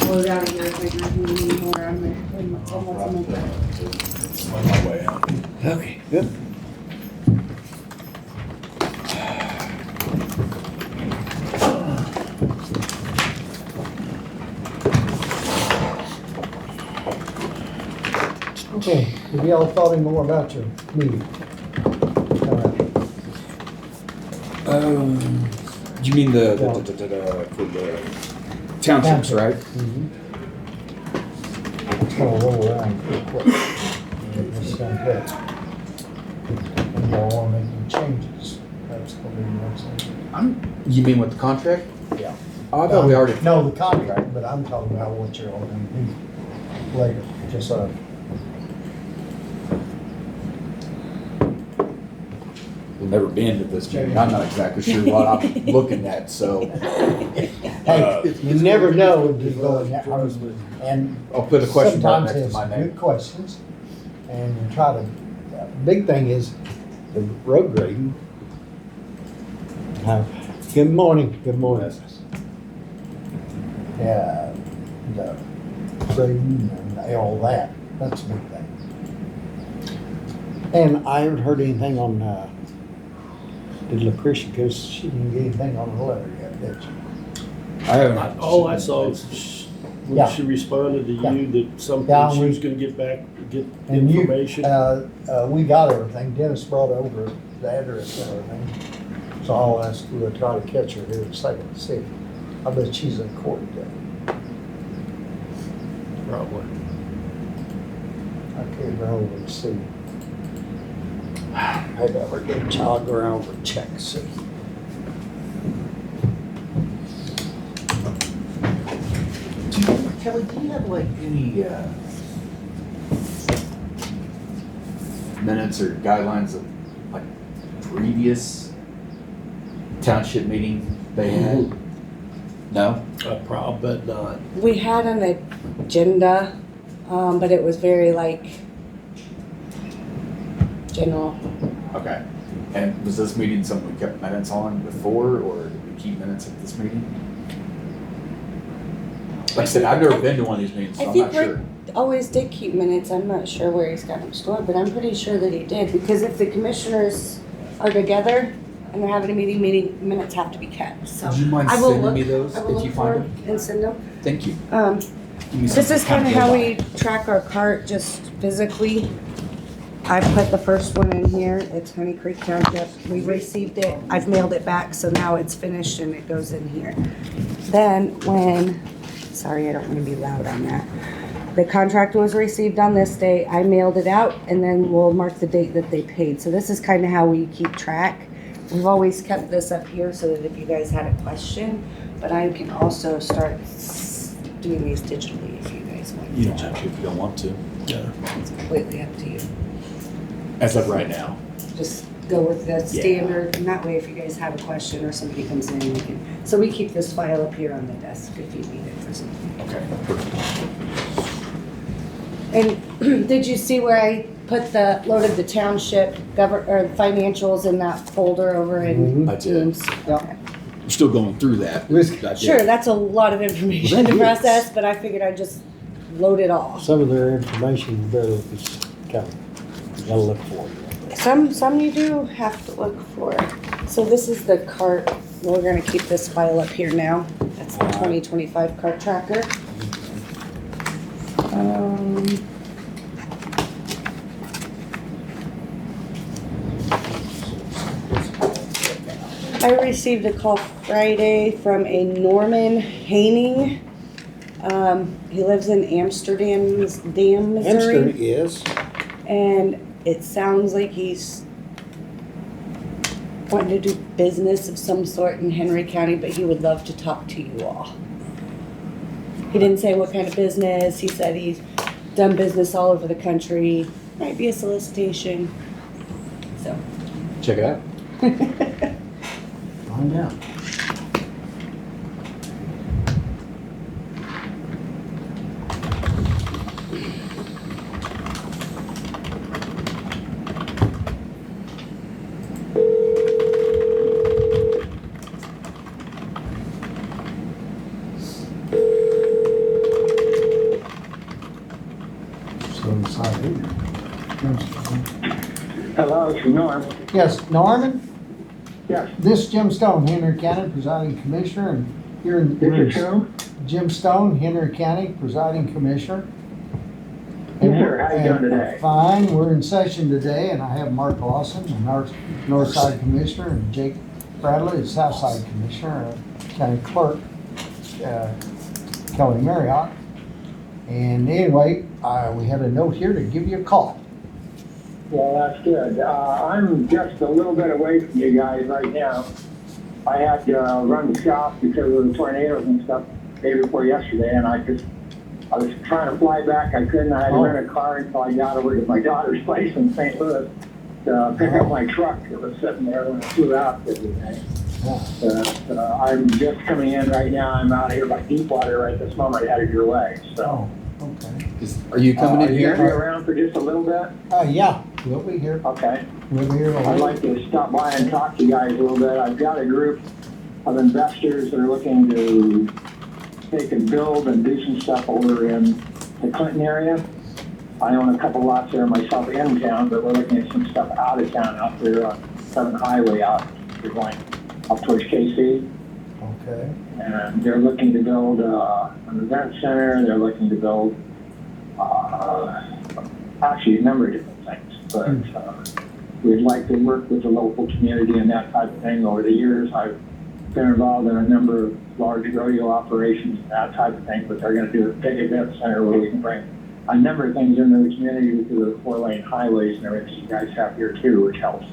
slow down here if I can do any more. I'm almost in the. It's on my way out. Okay, good. Okay, have y'all thought any more about your meeting? You mean for the townships, right? It's gonna roll around pretty quick. It's gonna hit. And y'all wanna make any changes, that's gonna be the next thing. You mean with the contract? Yeah. Oh, I thought we already. No, the contract, but I'm talking about what you're all gonna do later, just We've never been to this meeting. I'm not exactly sure what I'm looking at, so. hey, you never know when you go in that house. And I'll put a question mark sometimes next to it's my name. good questions, and you try to, big thing is the road grading. Good morning, good morning. Yeah, the grading and all that, that's a big thing. And I haven't heard anything on, did Lucretia, because she didn't get anything on the letter yet, did she? I haven't. All I saw was when Yeah. she responded to Yeah. you that something, Yeah, she we- was gonna get And you, information. we got everything, Dennis brought over the address and everything. So I'll ask, we'll try to catch her here in a second, see. I bet she's in court today. Probably. I can't go over and see. I never get a child go around for checks, see. Kelly, do you have like any minutes or guidelines of like previous township meeting they had? No? I probably bet not. We had an agenda, but it was very like general. Okay. And was this meeting something we kept minutes on before, or did we keep minutes at this meeting? Like I said, I've never been to one of these meetings, so I I'm think not Rick sure. always did keep minutes. I'm not sure where he's got them stored, but I'm pretty sure that he did, because if the commissioners are together and they're having a meeting, minutes have to be kept, so. Would you mind I will sending look- me those I will if you look for find them them? and send them. Thank you. Give me This something is to kind of go how by. we track our cart, just physically. I put the first one in here, it's Honey Creek Township, we received it, I've mailed it back, so now it's finished and it goes in here. Then when, sorry, I don't wanna be loud on that. The contract was received on this day, I mailed it out, and then we'll mark the date that they paid. So this is kind of how we keep track. We've always kept this up here so that if you guys had a question, but I can also start doing these digitally if you guys want. You don't have to if you don't want to. Yeah. It's completely up to you. As of right now. Just go with the standard, and that way if you guys have a question or somebody comes in, we can, so we keep this file up here on the desk if you need it for something. Okay, perfect. And did you see where I put loaded the township or financials in that folder over in Mhm. I did. Teams? Yep. We're still going through that. I did. Sure, that's a lot of information That to is. process, but I figured I'd just load it all. Some of their information, you better look, kind of, you gotta look for it. Some you do have to look for. So this is the cart, we're gonna keep this file up here now. That's the 2025 cart tracker. I received a call Friday from a Norman Haining. He lives in Amsterdam, Missouri. Hamster is, And it sounds like he's wanting to do business of some sort in Henry County, but he would love to talk to you all. He didn't say what kind of business. He said he's done business all over the country. Might be a solicitation. So. Check it out. find out. Hello, it's Norm. Yes, Norman, Yes, this is Jim Stone, Henry County Presiding Commissioner, and here in. this is who? Jim Stone, Henry County Presiding Commissioner. Yes, sir. How you doing today? Fine, we're in session today, and I have Mark Lawson, the North Side Commissioner, and Jake Bradley, the South Side Commissioner, County Clerk, Kelly Marriott. And anyway, we had a note here to give you a call. Well, that's good. I'm just a little bit away from you guys right now. I had to run the shop because of the tornadoes and stuff day before yesterday, and I was trying to fly back. I couldn't. I had to rent a car until I got over to my daughter's place in St. Louis to pick up my truck that was sitting there when I flew out the other day. I'm just coming in right now. I'm out here by Deepwater right this moment, headed your way. So, Okay. Are you coming in are you gonna be here? around for just a little bit? Yeah, we'll be here. Okay. We'll be here. all I'd week. like to stop by and talk to you guys a little bit. I've got a group of investors that are looking to take and build and do some stuff over in the Clinton area. I own a couple lots there myself in town, but we're looking at some stuff out of town out there on 7th Highway out. We're going up towards KC. Okay. And they're looking to build an event center. They're looking to build actually a number of different things. But we'd like to work with the local community and that type of thing. Over the years, I've been involved in a number of large rodeo operations and that type of thing. But they're going to do a big event center where we can bring a number of things into the community through the 4-lane highways and everything you guys have here too, which helps.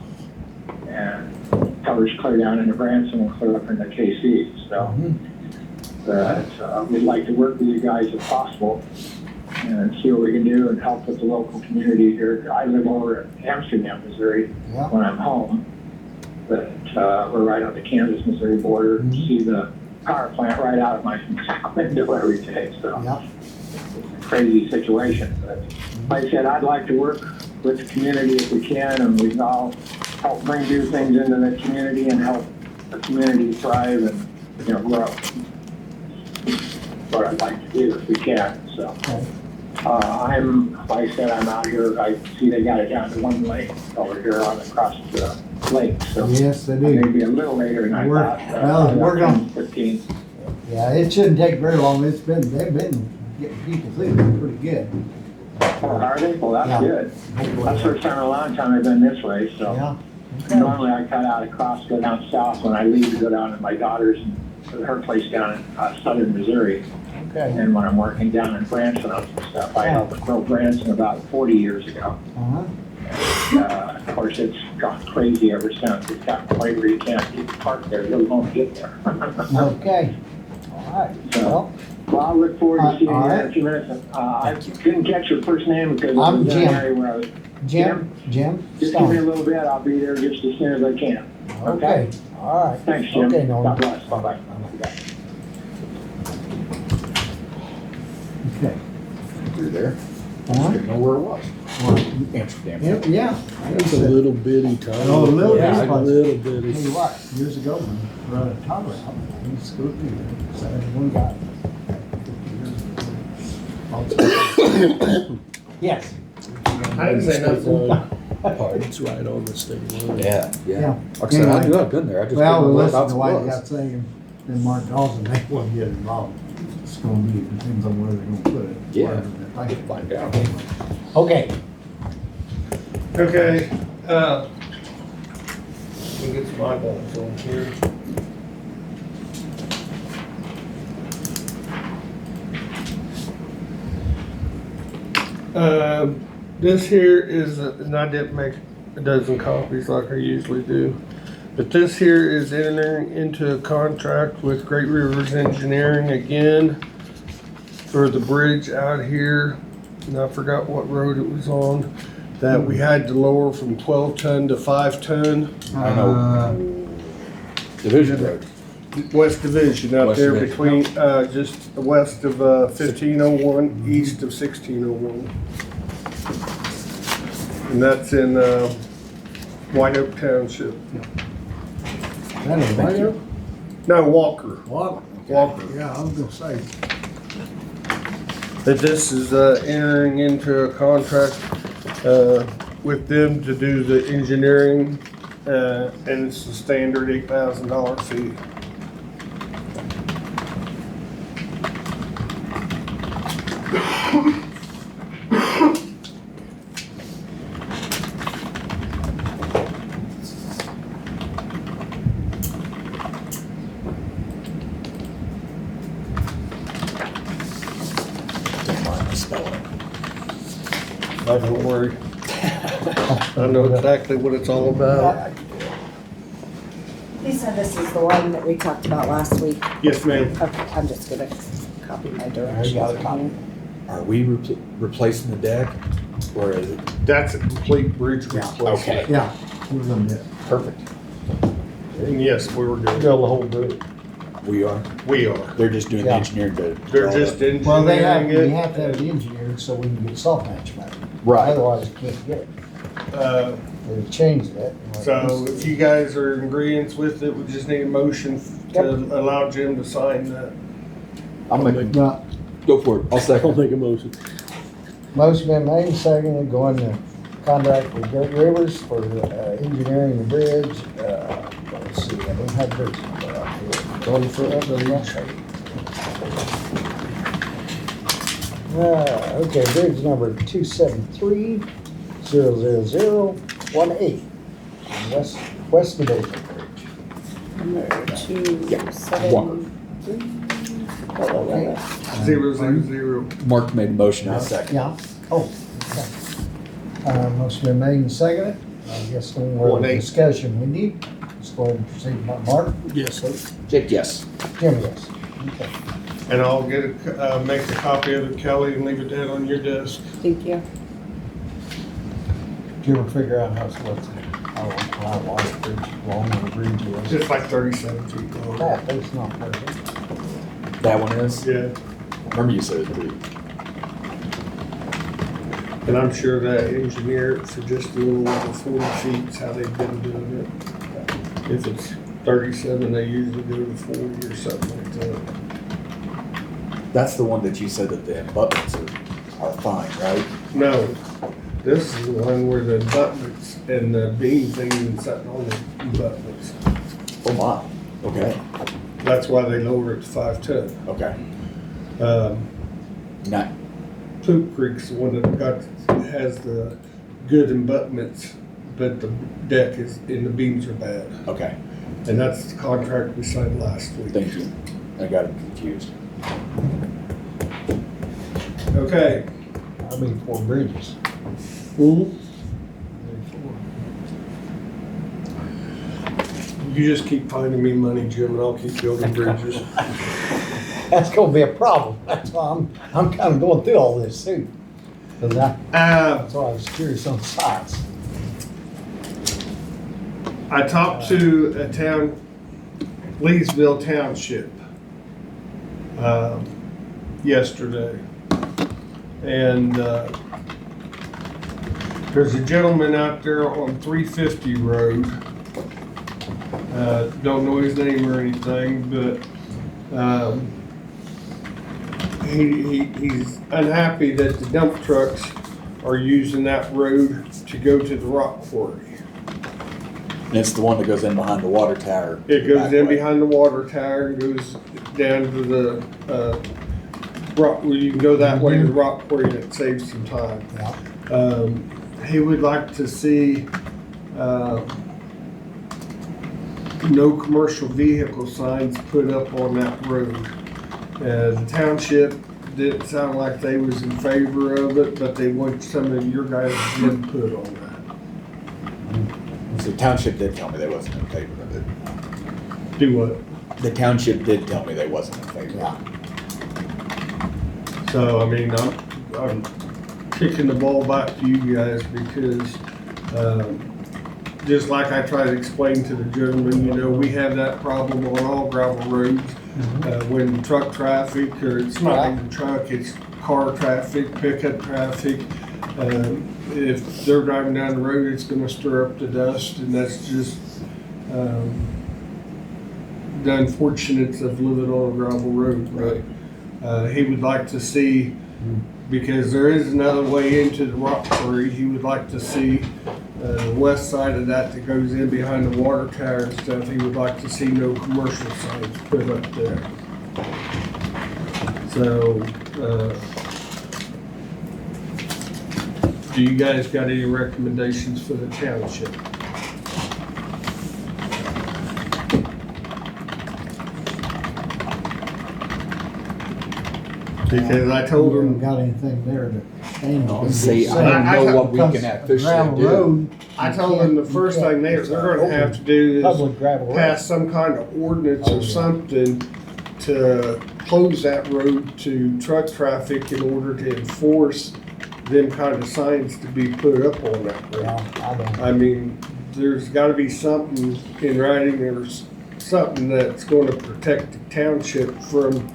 And covers clear down into Branson and clear up into KC. So we'd like to work with you guys if possible and see what we can do and help with the local community here. I live over in Amsterdam, Missouri Yeah. when I'm home, but we're right on the Kansas-Missouri border. See the power plant right out of my window every day. So Yeah. it's a crazy situation. But like I said, I'd like to work with the community if we can, and we can all help bring new things into the community and help the community thrive and, grow. What I'd like to do if we can, so. Okay. Like I said, I'm out here, I see they got it down to one lake over here on across the lake, so. Yes, they do. Maybe a little later than I We're- thought. well, we're gonna- 15. Yeah, it shouldn't take very long. They've been getting people through it pretty good. Oh, are they? Well, that's Yeah. good. That's the first time in a long time I've been this way, so. Yeah. Normally I cut out across, go down south when I leave to go down to my daughter's and her place down in southern Missouri. Okay. And when I'm working down in Branson on some stuff, I helped grow Branson about 40 years ago. Of course, it's gone crazy ever since. It's gotten to the point where you can't get parked there, you won't get there. Okay. All right. So, well, I look forward to seeing you all in right. a few minutes. I didn't catch your first name because I'm it was in Jim. an area where I was. Jim Just give me a Stone. little bit, I'll be there just as soon as I can. Okay. All right. Thanks, Jim. Okay, Norm. God bless. Bye-bye. Okay. You're there. Huh? Didn't know where it was. Well, Amsterdam. Yep, yeah. It's a little bitty town. Oh, a little Yeah, bitty. a little Tell bitty. you what, years ago, when we run a tower out, we screwed through there. So one guy. Yes. I didn't say nothing. It's right on the state line. Yeah, Yeah. yeah. Like I said, I knew I've been there. I just Well, didn't know listen whereabouts to it what you was. got saying, and Mark Dawson, they won't get involved. It's gonna be, depends on where they're gonna put it. Yeah. I can Find out. Okay. Okay, let me get some eyeballs on here. This here is, and I didn't make a dozen copies like I usually do, but this here is entering into a contract with Great Rivers Engineering again for the bridge out here, and I forgot what road it was on, that we had to lower from 12 ton to 5 ton. I know. Division Road. West Division out West there Division. between, just west of 1501, east of 1601. And that's in White Oak Township. That is White Oak? No, Walker. Walker. Walker. Yeah, I was gonna say. That this is entering into a contract with them to do the engineering, and it's the standard $8,000 fee. Don't mind the spelling. Don't worry. I know exactly what it's all about. He said this is the one that we talked about last week. Yes, ma'am. Okay, I'm just gonna copy my There you directions. got a copy. Are we replacing the deck, or is it? That's a complete bridge Yeah. replacement. Okay, Yeah, we're gonna do it. perfect. And yes, we were doing, Build the whole bridge. We are. we are. They're just doing the Yeah. engineering to. They're just Well, we engineering have to have it. the engineered so we can get soft match back. Right. Otherwise, you can't get it. They changed that. So if you guys are in agreement with it, we just need a motion to allow Jim to sign that. I'll make, No, go for it. I'll second. make a motion. motion been made and seconded, going to contract with Great Rivers for engineering the bridge. Let's see, I don't have bridge number out here. Going for okay, bridge number 273-00018. West Division Bridge. 273. Okay. 000. Mark made a motion in a second. Yeah, oh, okay. Motion been made and seconded. I guess no more 1-8. discussion we need. Let's go ahead and proceed. Mark? Yes. Jake, yes. Jim, yes. Okay. And I'll get make a copy of it, Kelly, and leave it down on your desk. Thank you. Did you ever figure out how wide the bridge, long the bridge was? Just like 37 feet long. That, but it's not perfect. That one is? Yeah, Remember you said it would be. and I'm sure that engineer for just a little over 40 feet is how they've been doing it. If it's 37, they usually go to 40 or something like that. That's the one that you said that the abutments are fine, right? No, this is the one where the abutments and the beams ain't even sitting on the abutments. Oh my, okay, That's why they lower it to 5 ton. okay. Not, Poop Creek's the one that has the good abutments, but the deck is, and the beams are bad. okay, And that's the contract we signed last week. thank you. I got it confused. Okay. I mean, 4 bridges. You just keep finding me money, Jim, and I'll keep building bridges. That's gonna be a problem. That's why I'm kind of going through all this too. Cause that's why I was curious on size. I talked to a town, Leesville Township, yesterday. And, there's a gentleman out there on 350 road. Don't know his name or anything, but, he's unhappy that the dump trucks are using that road to go to the rock quarry. And it's the one that goes in behind the water tower. It goes back in way. behind the water tower and goes down to the, rock, where you can go that way to the rock quarry and it saves some time. Yeah. He would like to see, no commercial vehicle signs put up on that road. The township didn't sound like they was in favor of it, but they want some of your guys' input on that. So the township did tell me they wasn't in favor of it. Do what? The township did tell me they wasn't in favor. Yeah. So, I mean, I'm kicking the ball back to you guys because, just like I tried to explain to the gentleman, you know, we have that problem on all gravel roads. When truck traffic, or it's not even truck, it's car traffic, pickup traffic. If they're driving down the road, it's gonna stir up the dust, and that's just, the unfortunates of living on a gravel road. Right. He would like to see, because there is another way into the rock quarry. He would like to see the west side of that that goes in behind the water tower and stuff. He would like to see no commercial signs put up there. So, do you guys got any recommendations for the township? Because I told We haven't him, got anything there to stand on. See, Just I saying, don't know what we because can a officially gravel do. road, I you told them the can't- first you thing can't- they're it's gonna an have to open do is Public gravel road. pass some kind of ordinance Oh, or yeah. something to close that road to truck traffic in order to enforce them kind of signs to be put up on that road. Yeah, I don't. I mean, there's gotta be something in writing, there's something that's gonna protect the township from,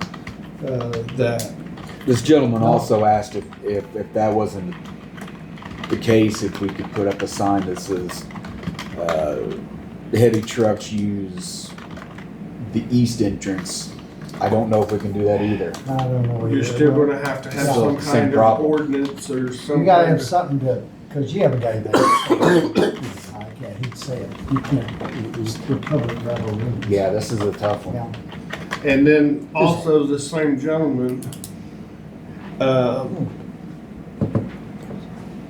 that. This gentleman also asked if that wasn't the case, if we could put up a sign that says, heavy trucks use the east entrance. I don't know if we can do that either. I don't know. You're either. still gonna have to have Yeah. some Same kind of problem. ordinance or some You gotta kind have of. something to, cause you have a guy that, I can't, he'd say it, you can't, it's the public gravel road. Yeah, this is a tough one. Yeah. And then also the same gentleman,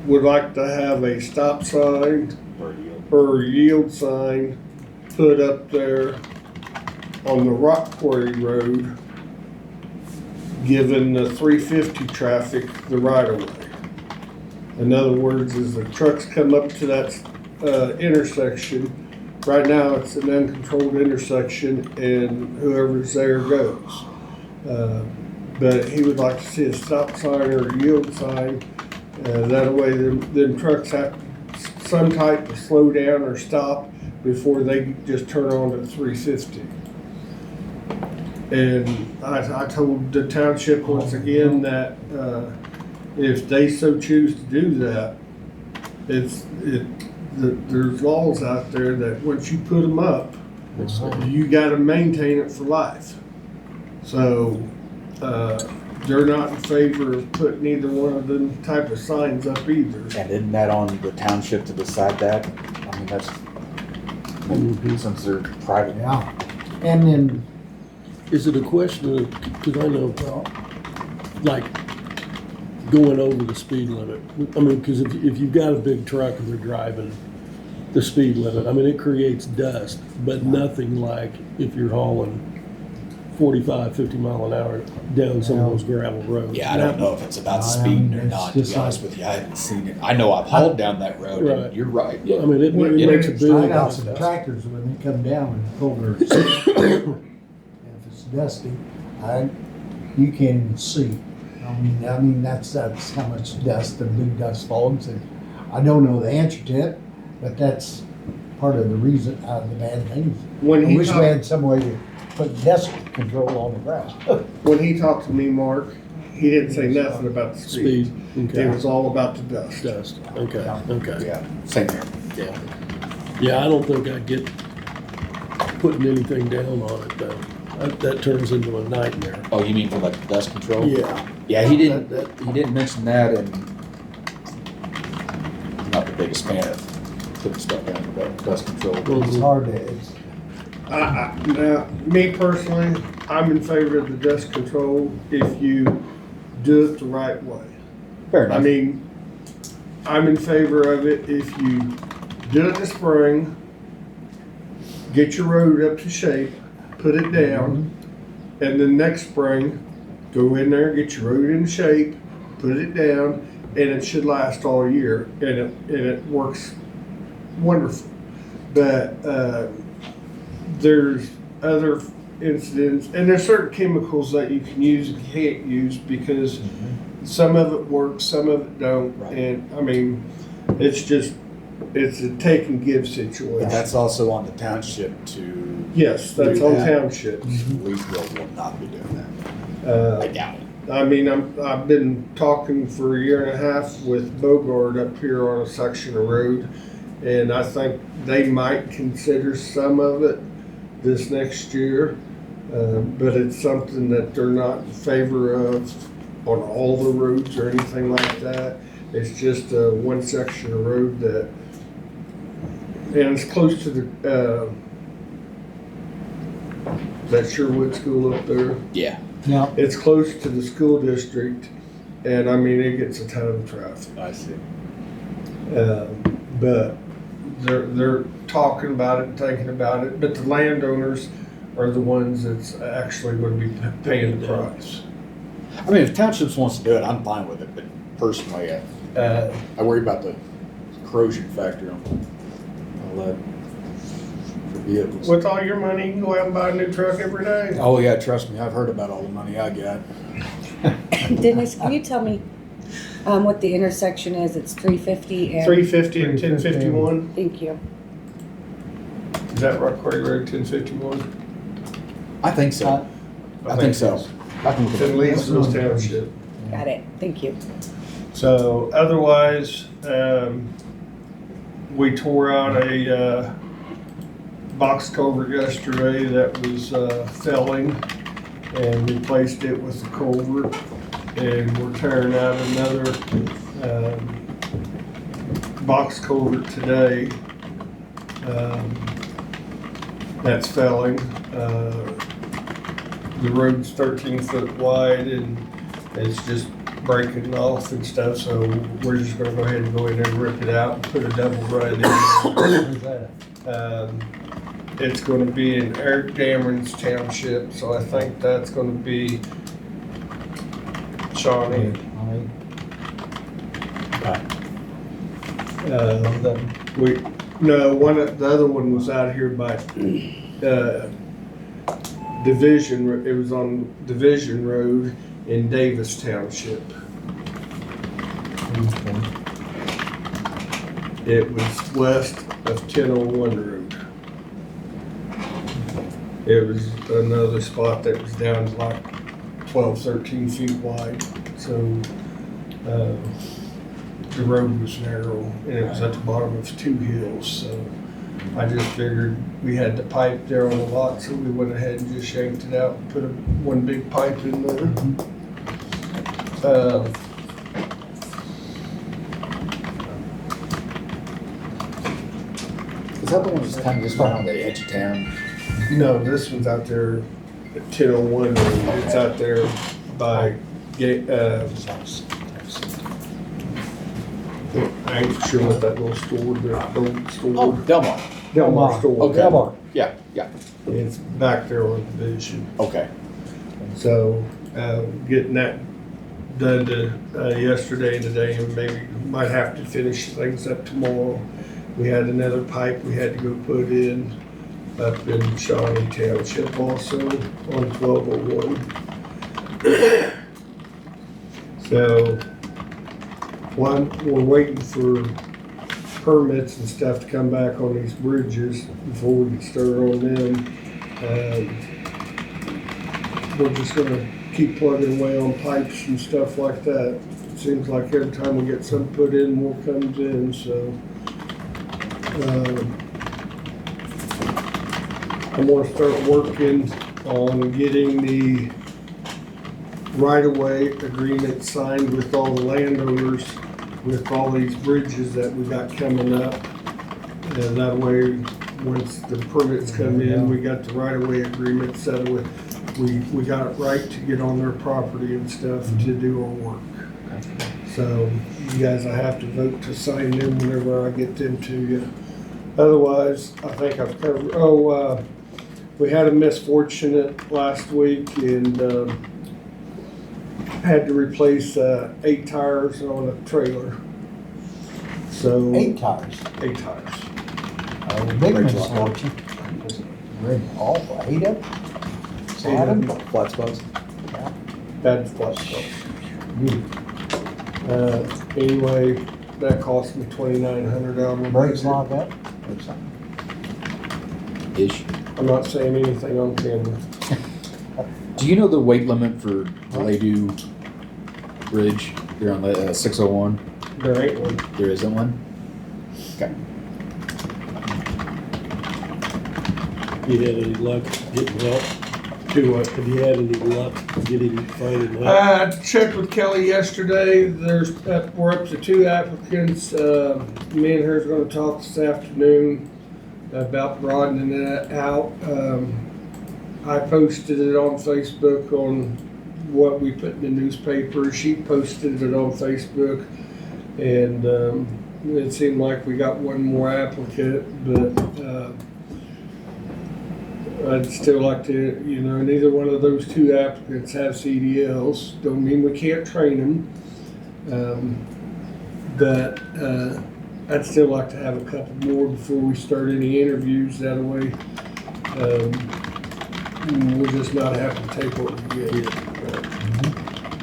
would like to have a stop sign or yield sign put up there on the Rock Quarry Road, giving the 350 traffic the right of way. In other words, as the trucks come up to that intersection, right now it's an uncontrolled intersection and whoever's there goes. But he would like to see a stop sign or a yield sign. That way them trucks have some type of slow down or stop before they just turn on to 350. And I told the township once again that if they so choose to do that, there's laws out there that once you put them up, you gotta maintain it for life. So, they're not in favor of putting either one of them type of signs up either. And isn't that on the township to decide that? I mean, that's, since they're private. Yeah, and then, Is it a question of, because I know, like, going over the speed limit? I mean, because if you've got a big truck and they're driving the speed limit, I mean, it creates dust, but nothing like if you're hauling 45, 50 mile an hour down some of those gravel roads. Yeah, I don't know if it's about I speeding or it's not, to just be honest like- with you. I haven't seen it. I know I've hauled down that road, Right. and you're right. I mean, it Yeah, makes a big. I got some tractors when they come down and pull their, if it's dusty, you can't even see. I mean, that's how much dust, the big dust fogs, and I don't know the answer to it, but that's part of the reason, the bad things. When I he wish we talked- had some way to put dust control on the grass. When he talked to me, Mark, he didn't say nothing about the speed. Speed, It okay, was all about the dust. dust, okay, okay. Yeah, same here. Yeah. Yeah, I don't think I'd get putting anything down on it though. That turns into a nightmare. Oh, you mean for like dust control? Yeah. Yeah, he didn't mention that, and I'm not the biggest fan of putting stuff down about dust control. It's hard to, it's, Now, me personally, I'm in favor of the dust control if you do it the right way. Fair I enough. mean, I'm in favor of it if you do it in the spring, get your road up to shape, put it down, and then next spring, go in there, get your road in shape, put it down, and it should last all year, and it works wonderful. But, there's other incidents, and there's certain chemicals that you can use and can't use because some of it works, some of it don't, Right. and I mean, it's a take and give But situation. that's also on the township to, Yes, that's do on that. townships. Leesville will not be doing that. I doubt it. I mean, I've been talking for a year and a half with Bogart up here on a section of road, and I think they might consider some of it this next year, but it's something that they're not in favor of on all the roads or anything like that. It's just one section of road that, and it's close to the, that Sherwood School up there. Yeah, Yeah. It's close to the school district, and I mean, it gets a ton of traffic. I see. But they're talking about it, thinking about it, but the landowners are the ones that's actually gonna be paying the price. I mean, if townships wants to do it, I'm fine with it, but personally, I worry about the corrosion factor on all that for vehicles. With all your money, you can go out and buy a new truck every day. Oh yeah, trust me, I've heard about all the money I got. Dennis, can you tell me, what the intersection is? It's 350 and. 350 and 1051, Thank you. is that Rock Quarry Road, 1051? I think so. I think so. I can look It's at in it. Leesville Township. Got it. Thank you. So otherwise, we tore out a box culvert yesterday that was failing and replaced it with a culvert. And we're tearing out another box culvert today that's failing. The road's 13 foot wide and it's just breaking off and stuff, so we're just gonna go ahead and go in there and rip it out and put a double run in. Where's that? It's gonna be in Eric Dameron's township, so I think that's gonna be Shawnee. The other one was out here by, Division, it was on Division Road in Davis Township. It was west of 1001 Road. It was another spot that was down like 12, 13 feet wide, so, the road was narrow and it was at the bottom of two hills, so I just figured we had the pipe there on the lot, so we went ahead and just yanked it out and put one big pipe in there. Is that the one that's kind of just right on the edge of town? No, this one's out there at 1001 Road. It's out there by, I ain't sure what that little store, the old store. Oh, Delmar. Delmar store. Okay. Delmar. Yeah, yeah. It's back there on Division. Okay. So, getting that done yesterday and today, and maybe might have to finish things up tomorrow. We had another pipe we had to go put in up in Shawnee Township also on 1201. So, we're waiting for permits and stuff to come back on these bridges before we can start on them. We're just gonna keep plugging away on pipes and stuff like that. It seems like every time we get some put in, more comes in, so. I'm gonna start working on getting the right-of-way agreement signed with all the landowners with all these bridges that we got coming up. And that way, once the permits come in, we got the right-of-way agreement settled with, we got it right to get on their property and stuff to do our work. So you guys, I have to vote to sign them whenever I get them to you. Otherwise, I think I've covered, we had a misfortunate last week and, had to replace, 8 tires on a trailer. So. 8 tires. 8 tires. Big Bridge lock. misfortune. Really awful. 8 of them? Eight of them. Flat spots? Bad flush spots. Anyway, that cost me $2,900 out of my Brakes budget. lock up? Ish. I'm not saying anything on camera. Do you know the weight limit for the Ladue Bridge here on the 601? There ain't one. There isn't one? Okay. You had any luck getting help? Do what, have you had any luck getting, finding that? I checked with Kelly yesterday. We're up to 2 applicants. Me and her's gonna talk this afternoon about broadening it out. I posted it on Facebook on what we put in the newspaper. She posted it on Facebook, and it seemed like we got one more applicant, but I'd still like to, neither one of those 2 applicants have CDLs. Don't mean we can't train them. But I'd still like to have a couple more before we start any interviews. That way, we'll just not have to take what we get.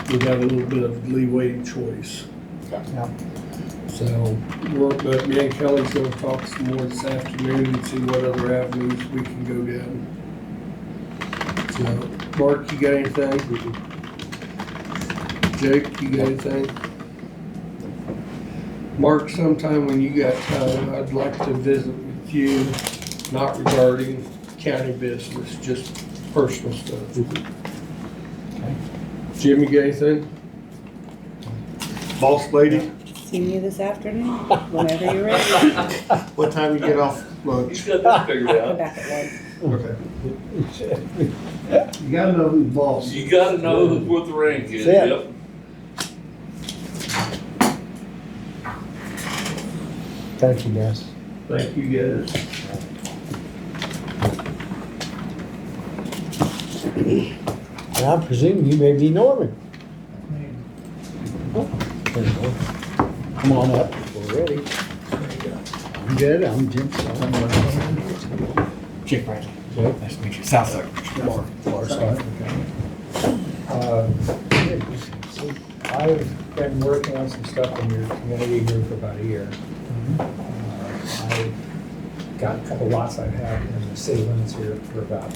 We got a little bit of leeway and choice. Yeah. So, but me and Kelly's gonna talk some more this afternoon and see what other avenues we can go down. So, Mark, you got anything? Jake, you got anything? Mark, sometime when you got time, I'd like to visit with you, not regarding county business, just personal stuff. Jim, you got anything? Boss lady? See you this afternoon, whenever you're ready. What time you get off lunch? He's got that figured Go out. back at 1. Okay. You gotta know who's boss. You gotta know what the rank is, That's it. yep. Thank you, guys. Thank you, guys. And I presume you may be Norman. There you go. Come on up. We're ready. I'm good. I'm Jim. Jake Bradley. Jake. Nice to meet you. Southside. I've been working on some stuff in your community here for about a year. I've got a couple lots I've had in the city limits here for about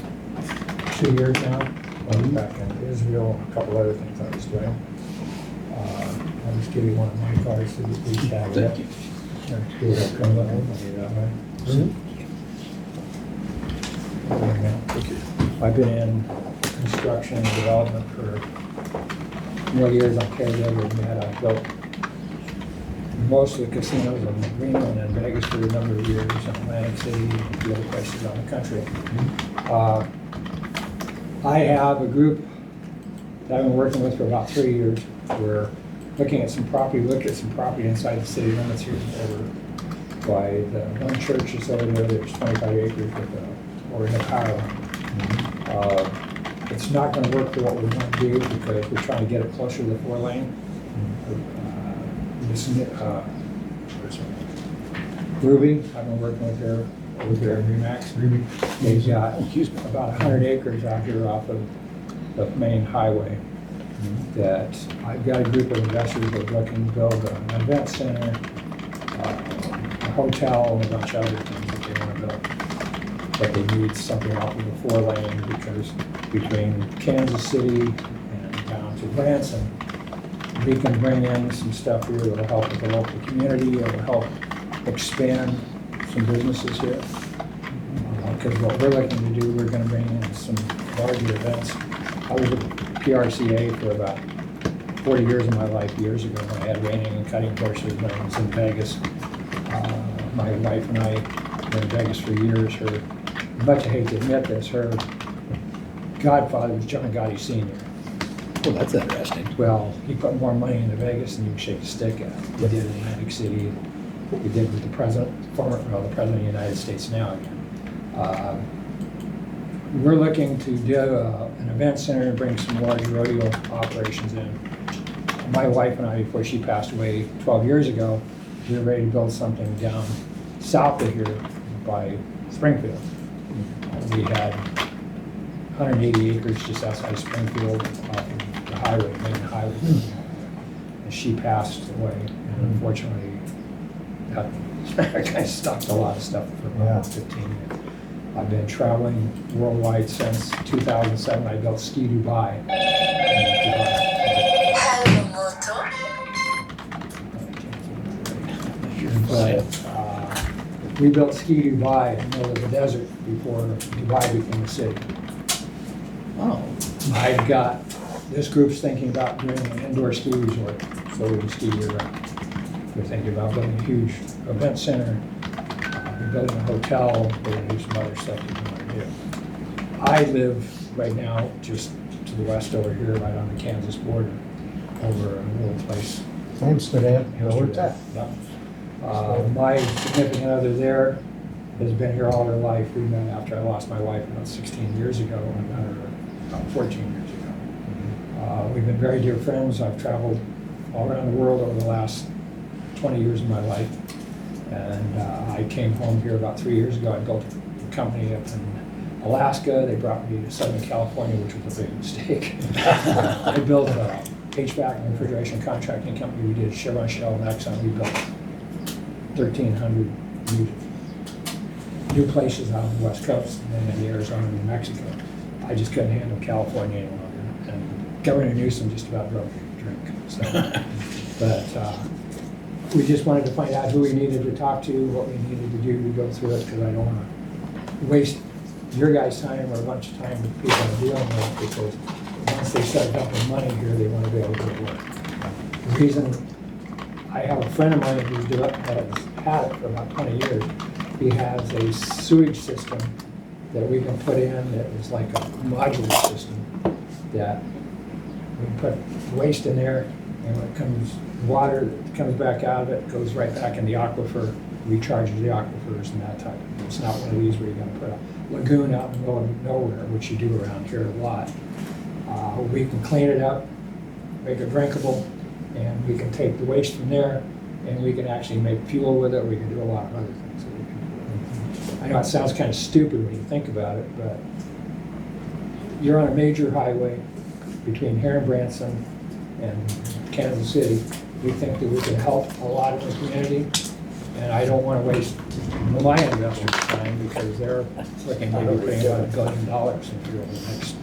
2 years now. I was back in Israel, a couple other things I was doing. I'll just give you one of my cards so that you have it. I've been in construction and development for more years on KW than that. I've built most of the casinos in Reno and in Vegas for a number of years, in Atlantic City, and a few other places around the country. I have a group that I've been working with for about 3 years. We're looking at some property, inside the city limits here over by the one church is over there. There's 25 acres over in Ohio. It's not going to work for what we want to do because we're trying to get it closer to the 4-lane. Ruby, I've been working with her over there in Remax. They've got about 100 acres out here off of the main highway that I've got a group of investors that are looking to build an event center, a hotel, and a bunch of other things that they want to build. But they need something off of the 4-lane because between Kansas City and down to Branson, we can bring in some stuff here that will help with the local community, it will help expand some businesses here. Because what we're looking to do, we're going to bring in some larger events. I was at PRCA for about 40 years of my life, years ago, when I had reining and cutting horses when I was in Vegas. My wife and I were in Vegas for years. Her, much I hate to admit this, her godfather was John Gotti Sr. Well, that's interesting. Well, he put more money into Vegas than you can shake a stick at. He did in Atlantic City. He did with the president, the president of the United States now again. We're looking to do an event center and bring some large rodeo operations in. My wife and I, before she passed away 12 years ago, we were ready to build something down south of here by Springfield. We had 180 acres just outside of Springfield off of the highway, main highway. And she passed away, and unfortunately, that kind of stopped a lot of stuff for about 15 years. I've been traveling worldwide since 2007. I built Ski Dubai. But we built Ski Dubai in the middle of the desert before Dubai became a city. Oh, I've got, this group's thinking about doing an indoor ski resort, so we can ski year round. They're thinking about building a huge event center, we're building a hotel, we're gonna do some other stuff that we wanna do. I live right now just to the west over here, right on the Kansas border, over a little place. Amsterdam, where it's at. Yeah. My significant other there has been here all her life. We met after I lost my wife about 16 years ago, and I met her about 14 years ago. We've been very dear friends. I've traveled all around the world over the last 20 years of my life. And I came home here about 3 years ago. I built a company up in Alaska. They brought me to Southern California, which was a big mistake. I built a HVAC and refrigeration contracting company. We did Chevron, Shell, and Exxon. We built 1,300 new places out on the West Coast, and then in Arizona and New Mexico. I just couldn't handle California any longer. And Governor Newsom just about drove me to drink. So, but we just wanted to find out who we needed to talk to, what we needed to do to go through it, because I don't want to waste your guys' time or a bunch of time with people I'm dealing with, because once they start dumping money here, they want to be able to get work. The reason, I have a friend of mine who's has had it for about 20 years. He has a sewage system that we can put in that is like a modular system that we put waste in there, and when it comes, water that comes back out of it goes right back in the aquifer, recharges the aquifers and that type of thing. It's not one of these where you're gonna put a lagoon out in the middle of nowhere, which you do around here a lot. We can clean it up, make it drinkable, and we can take the waste from there, and we can actually make fuel with it. We can do a lot of other things that we can do. I know it sounds kind of stupid when you think about it, but you're on a major highway between here and Branson and Kansas City. We think that we can help a lot of the community, and I don't want to waste my investors' time, because they're looking at putting about $1 billion into it in the next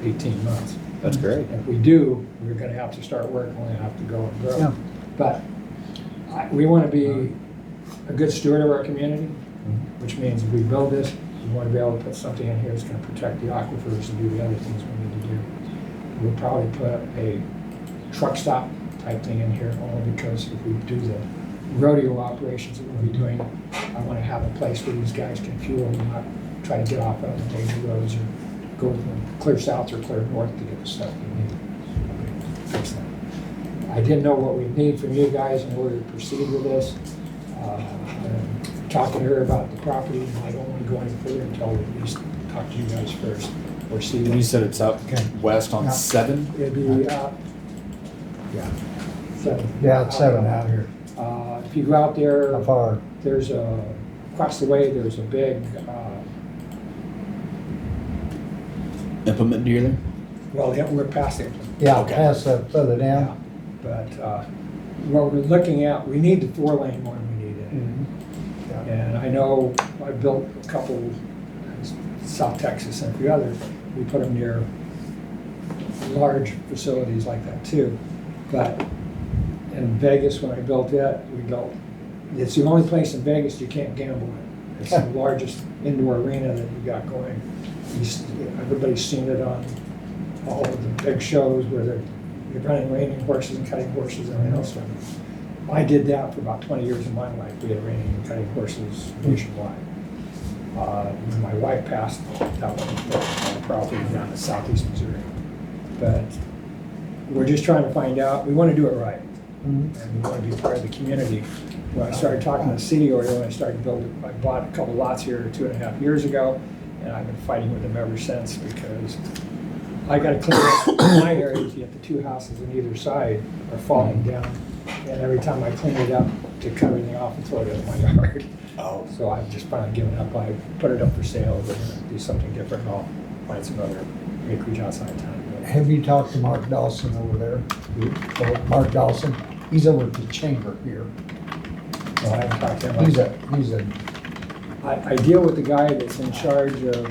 18 months. that's great. If we do, we're gonna have to start work, we're gonna have to go and Yeah. grow. But we wanna be a good steward of our community, which means if we build this, we wanna be able to put something in here that's gonna protect the aquifers and do the other things we need to do. We'll probably put a truck stop type thing in here, only because if we do the rodeo operations that we'll be doing, I wanna have a place where these guys can fuel and not try to get off on the major roads or go clear south or clear north to get the stuff we need. Fix that. I didn't know what we need from you guys in order to proceed with this. I'm talking to her about the property, and I don't want to go any further until we at least talk to you guys first, or see. And you said it's out west on Yeah. 7? It'd be, yeah, 7. Yeah, it's 7 out here. If you go out there, How far? there's across the way, there's a big, Implement dealer? well, yeah, we're past it. Yeah, Okay. past that further Yeah, down. but what we're looking at, we need the 4-lane one we need in. Mhm. And I know I built a couple in South Texas and a few others. We put them near large facilities like that too. But in Vegas, when I built it, it's the only place in Vegas you can't gamble in. It's the largest indoor arena that you got going. Everybody's seen it on all of the big shows where they're running reining horses and cutting horses and everything else. I did that for about 20 years of my life. We had reining and cutting horses nationwide. When my wife passed, that was my property down in southeast Missouri. But we're just trying to find out, we want to do it right. Mhm. And we want to be part of the community. When I started talking to the city over there, when I started building, I bought a couple lots here 2.5 years ago, and I've been fighting with them ever since, because I gotta clean up my areas, yet the 2 houses on either side are falling down. And every time I clean it up, to cut everything off and throw it in my yard. Oh. So I've just finally given up. I put it up for sale, we're gonna do something different, I'll find some other acreage outside town. Have you talked to Mark Dawson over there? Mark Dawson, he's over at the chamber here. So I haven't talked to him. He's a, I deal with the guy that's in charge of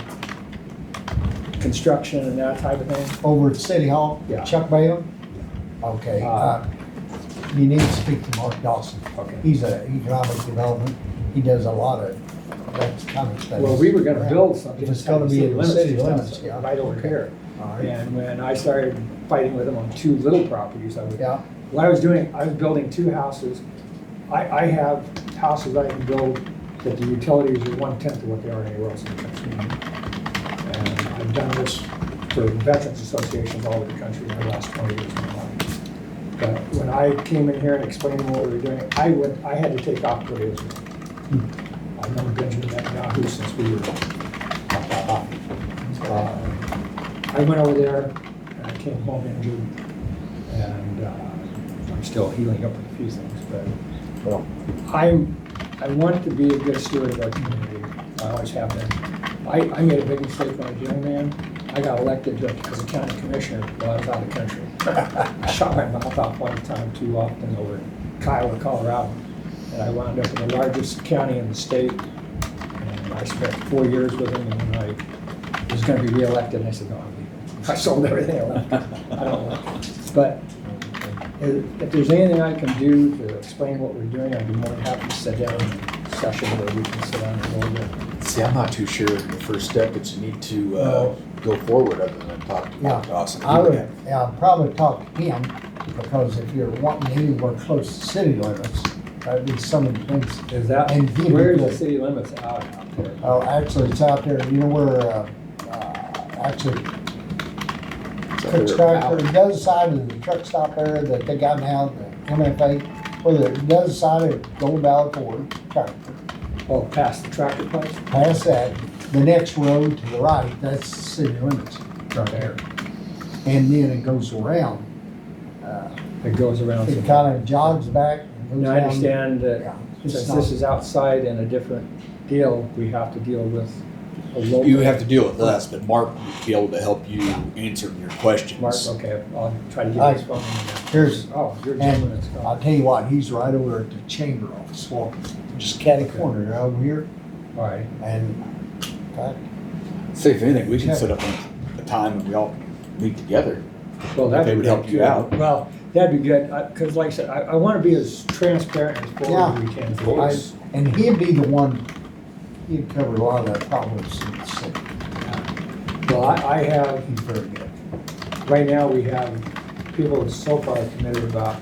construction and that type of thing. over at City Hall, Yeah. Chuck Balen? Okay, you need to speak to Mark Dawson. Okay. He's a economic development, he does a lot of That's kind of thing. Well, we were gonna build something. If it's gonna be in the city limits, yeah. Right over here. All right. And when I started fighting with them on two little properties, Yeah, what I was doing, I was building two houses. I have houses I can build that the utilities are 1/10 of what they are anywhere else in the country. And I've done this for veterans associations all over the country in the last 20 years of my life. But when I came in here and explained what we were doing, I had to take off what it was. I've known Benjamin Netanyahu since we were I went over there and I came home injured, and I'm still healing up with a few things, but well, I want to be a good steward of our community. I always have been. I made a big mistake when I was a young man. I got elected as a county commissioner while I was out of the country. I shot my mouth off one time too often over in Kiowa, Colorado, and I wound up in the largest county in the state. And I spent 4 years with him, and then I was going to be reelected, and I said, no, I'm leaving. I sold everything I left. I don't like it. But if there's anything I can do to explain what we're doing, I'd be more than happy to sit down in a session where we can sit down and go over it. See, I'm not too sure the first step that you need to go forward other than talk to us. And I would, yeah, I'd probably talk to him, because if you're wanting anywhere close to city limits, that'd be some of the things. Is that, And he'd be where's the good. city limits out there? Oh, actually, it's out there, you know where, actually, truck stop, or the other side of the truck stop there that they got now, the MFA, or the other side of Gold Valley Ford, tractor. Oh, past the tractor place? Past that, the next road to the right, that's the city limits, right there. And then it goes around, It goes around. it kind of jogs back and goes Now, down. I understand Yeah, that it's since not- this is outside and a different deal, we have to deal with a local. You have to deal with us, but Mark would be able to help you answer your questions. Mark, okay, I'll try to get I- his phone number. Here's, Oh, you're and gentleman, it's I'll gone. tell you what, he's right over at the chamber office, walking, just catty corner over here, All right, and, in fact, Say if anything, we can set up a time and we all meet together. well, that'd They be would good help you too. out. Well, that'd be good, because like I said, I want to be as transparent as forward as we can. and he'd be the one, he'd cover a lot of that problems in the city. Well, I have, He's very good. right now, we have people that so far committed about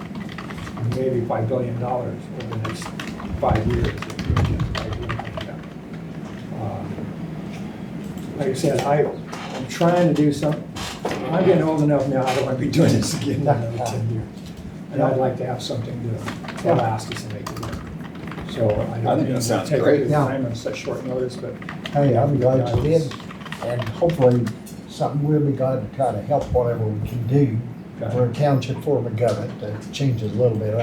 maybe $5 billion over the next 5 years. Like I said, I'm trying to do something. I'm getting old enough now, I don't want to be doing this again in another 10 years. And I'd like to have something to last us and make it work. So I I don't think that think sounds take great. the time on such short notice, but. Hey, I'm glad you did, and hopefully, something we'll be glad to try to help whatever we can do. We're a township form of government, that changes a little bit.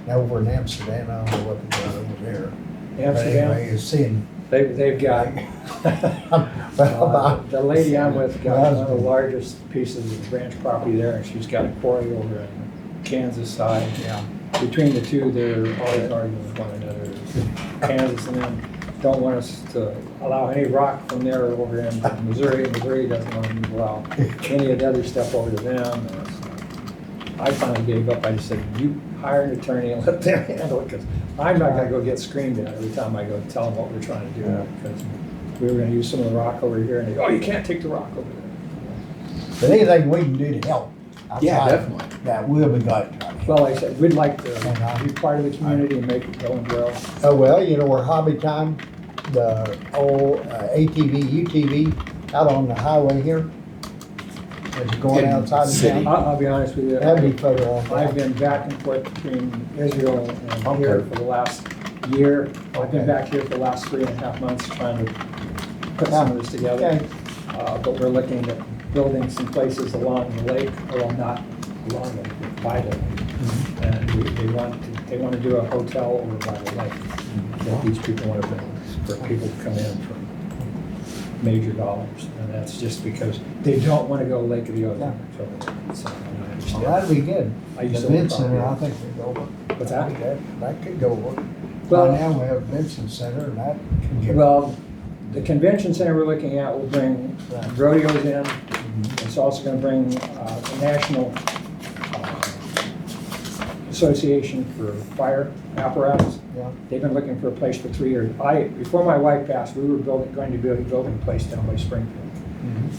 Now over in Amsterdam, I don't know what they got over there. But Amsterdam, anyway, you're seeing. they've got, the lady I'm with got one of the Well, largest pieces of branch property there, and she's got a quarry over in Kansas side. Yeah. Between the two, they're always arguing with one another. Kansas and them don't want us to allow any rock from there over in Missouri. Missouri doesn't want to allow any of the other stuff over to them. And I finally gave up. I just said, you hire an attorney and let them handle it, because I'm not gonna go get screamed at every time I go tell them what we're trying to do. Because we were gonna use some of the rock over here, and they go, oh, you can't take the rock over there. But anything we can do to help. Yeah, outside, definitely. That we'll be glad to try to help. Well, like I said, we'd like to be part of the community and make it go and grow. Oh, well, you know, we're Hobby Time, the old ATV, UTV, out on the highway here. As you're going In outside of city. town. I'll be honest with you. That'd be further on. I've been back and forth between Israel and here Okay. for the last year. I've Okay. been back here for the last 3.5 months trying to put some of this together. Okay. But we're looking at building some places along the lake, well, not along the lake, by the lake. And they want to do a hotel over by the lake that these people want to build for people to come in for major dollars. And that's just because they don't want to go Lake of the Ozarks over there. So, I Well, understand. that'd be good. I The used to live event center, I property. think we go over. What's that? That could go over. Well- Right now, we have a Vincent Center, and that can get. Well, the convention center we're looking at will bring rodeos in. It's also gonna bring a national Association for Fire Apparatus. Yeah. They've been looking for a place for 3 years. Before my wife passed, we were going to build a place down by Springfield.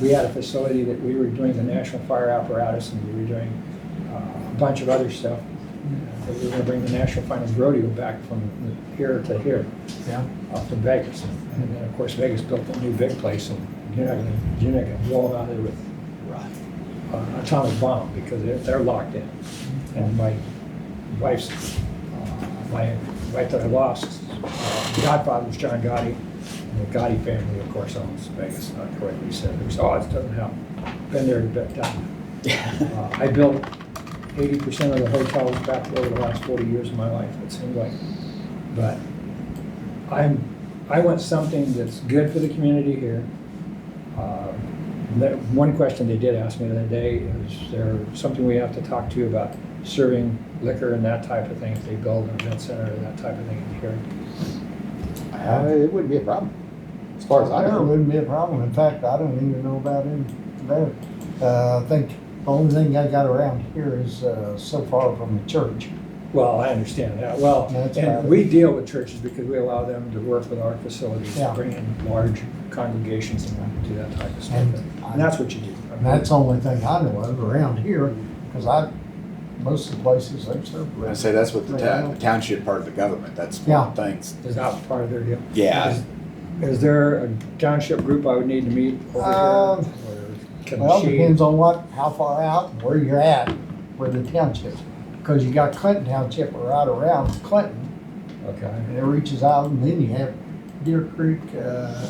We had a facility that we were doing the National Fire Apparatus, and we were doing a bunch of other stuff. We were gonna bring the National Finance Rodeo back from here to here, Yeah. from Vegas. And then, of course, Vegas built a new big place, and you're not gonna blow them out of there with atomic bomb, because they're locked in. And my wife that I lost, godfather was John Gotti, and the Gotti family, of course, owns Vegas, not correctly said. It doesn't help. Been there a bit time. I built 80% of the hotels back over the last 40 years of my life, it seems like. But I want something that's good for the community here. One question they did ask me the other day, is there something we have to talk to you about serving liquor and that type of thing if they build an event center and that type of thing here? It wouldn't be a problem, as far as I There know. wouldn't be a problem. In fact, I don't even know about it there. I think the only thing I got around here is so far from the church. Well, I understand that. Well, That's about and it. we deal with churches because we allow them to work with our facilities, Yeah. to bring in large congregations and do that type of stuff. And And that's what you do. And that's the only thing I know of around here, because most of the places they serve. I say that's what the township part of the government, that's one of the things. Is that part of their deal? Yeah. Is there a township group I would need to meet over here? Or can Well, she- depends on how far out, and where you're at, where the townships. Because you got Clinton Township right around Clinton, Okay. and it reaches out, and then you have Deer Creek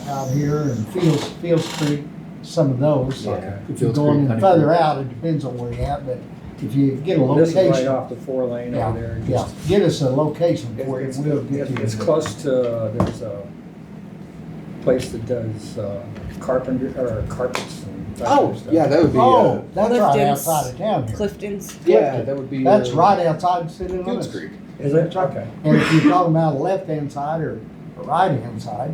out here, and Fields Creek, some of those. Okay. If you're Fields going Creek, in Honey further Creek. out, it depends on where you're at, but if you get a This is right location. off the 4-lane Yeah, over there. yeah, Just- get us a location for it, It's, we'll get you. it's close to, there's a place that does carpenter, or carpets and that kind Oh, of stuff. yeah, that would be, Oh, that's right Clifton's. outside of town here. Clifton's. yeah, that would be. That's right outside city Fields limits. Creek. Is it? Okay. And if you're talking about the left-hand side or the right-hand side,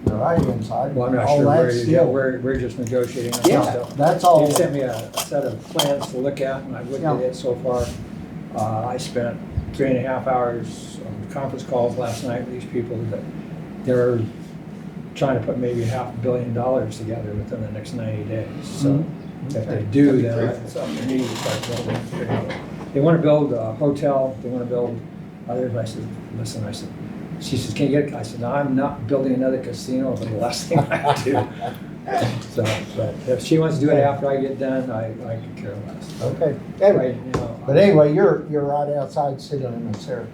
Well, I'm not all sure where that's it is yet. still, We're just negotiating on Yeah. some stuff. that's all. They sent me a set of plans to look at, and I've looked at Yeah. it so far. I spent 3.5 hours on conference calls last night with these people that they're trying to put maybe $500 million together within the next 90 days. So Mm-hmm. if they do, then it's up to me to start building. They want to build a hotel, they want to build others. I said, listen, she says, can you get it? I said, no, I'm not building another casino for the last thing I do. So, but if she wants to do it after I get done, I could care less. Okay, Right, you know, but anyway, you're right outside city limits there.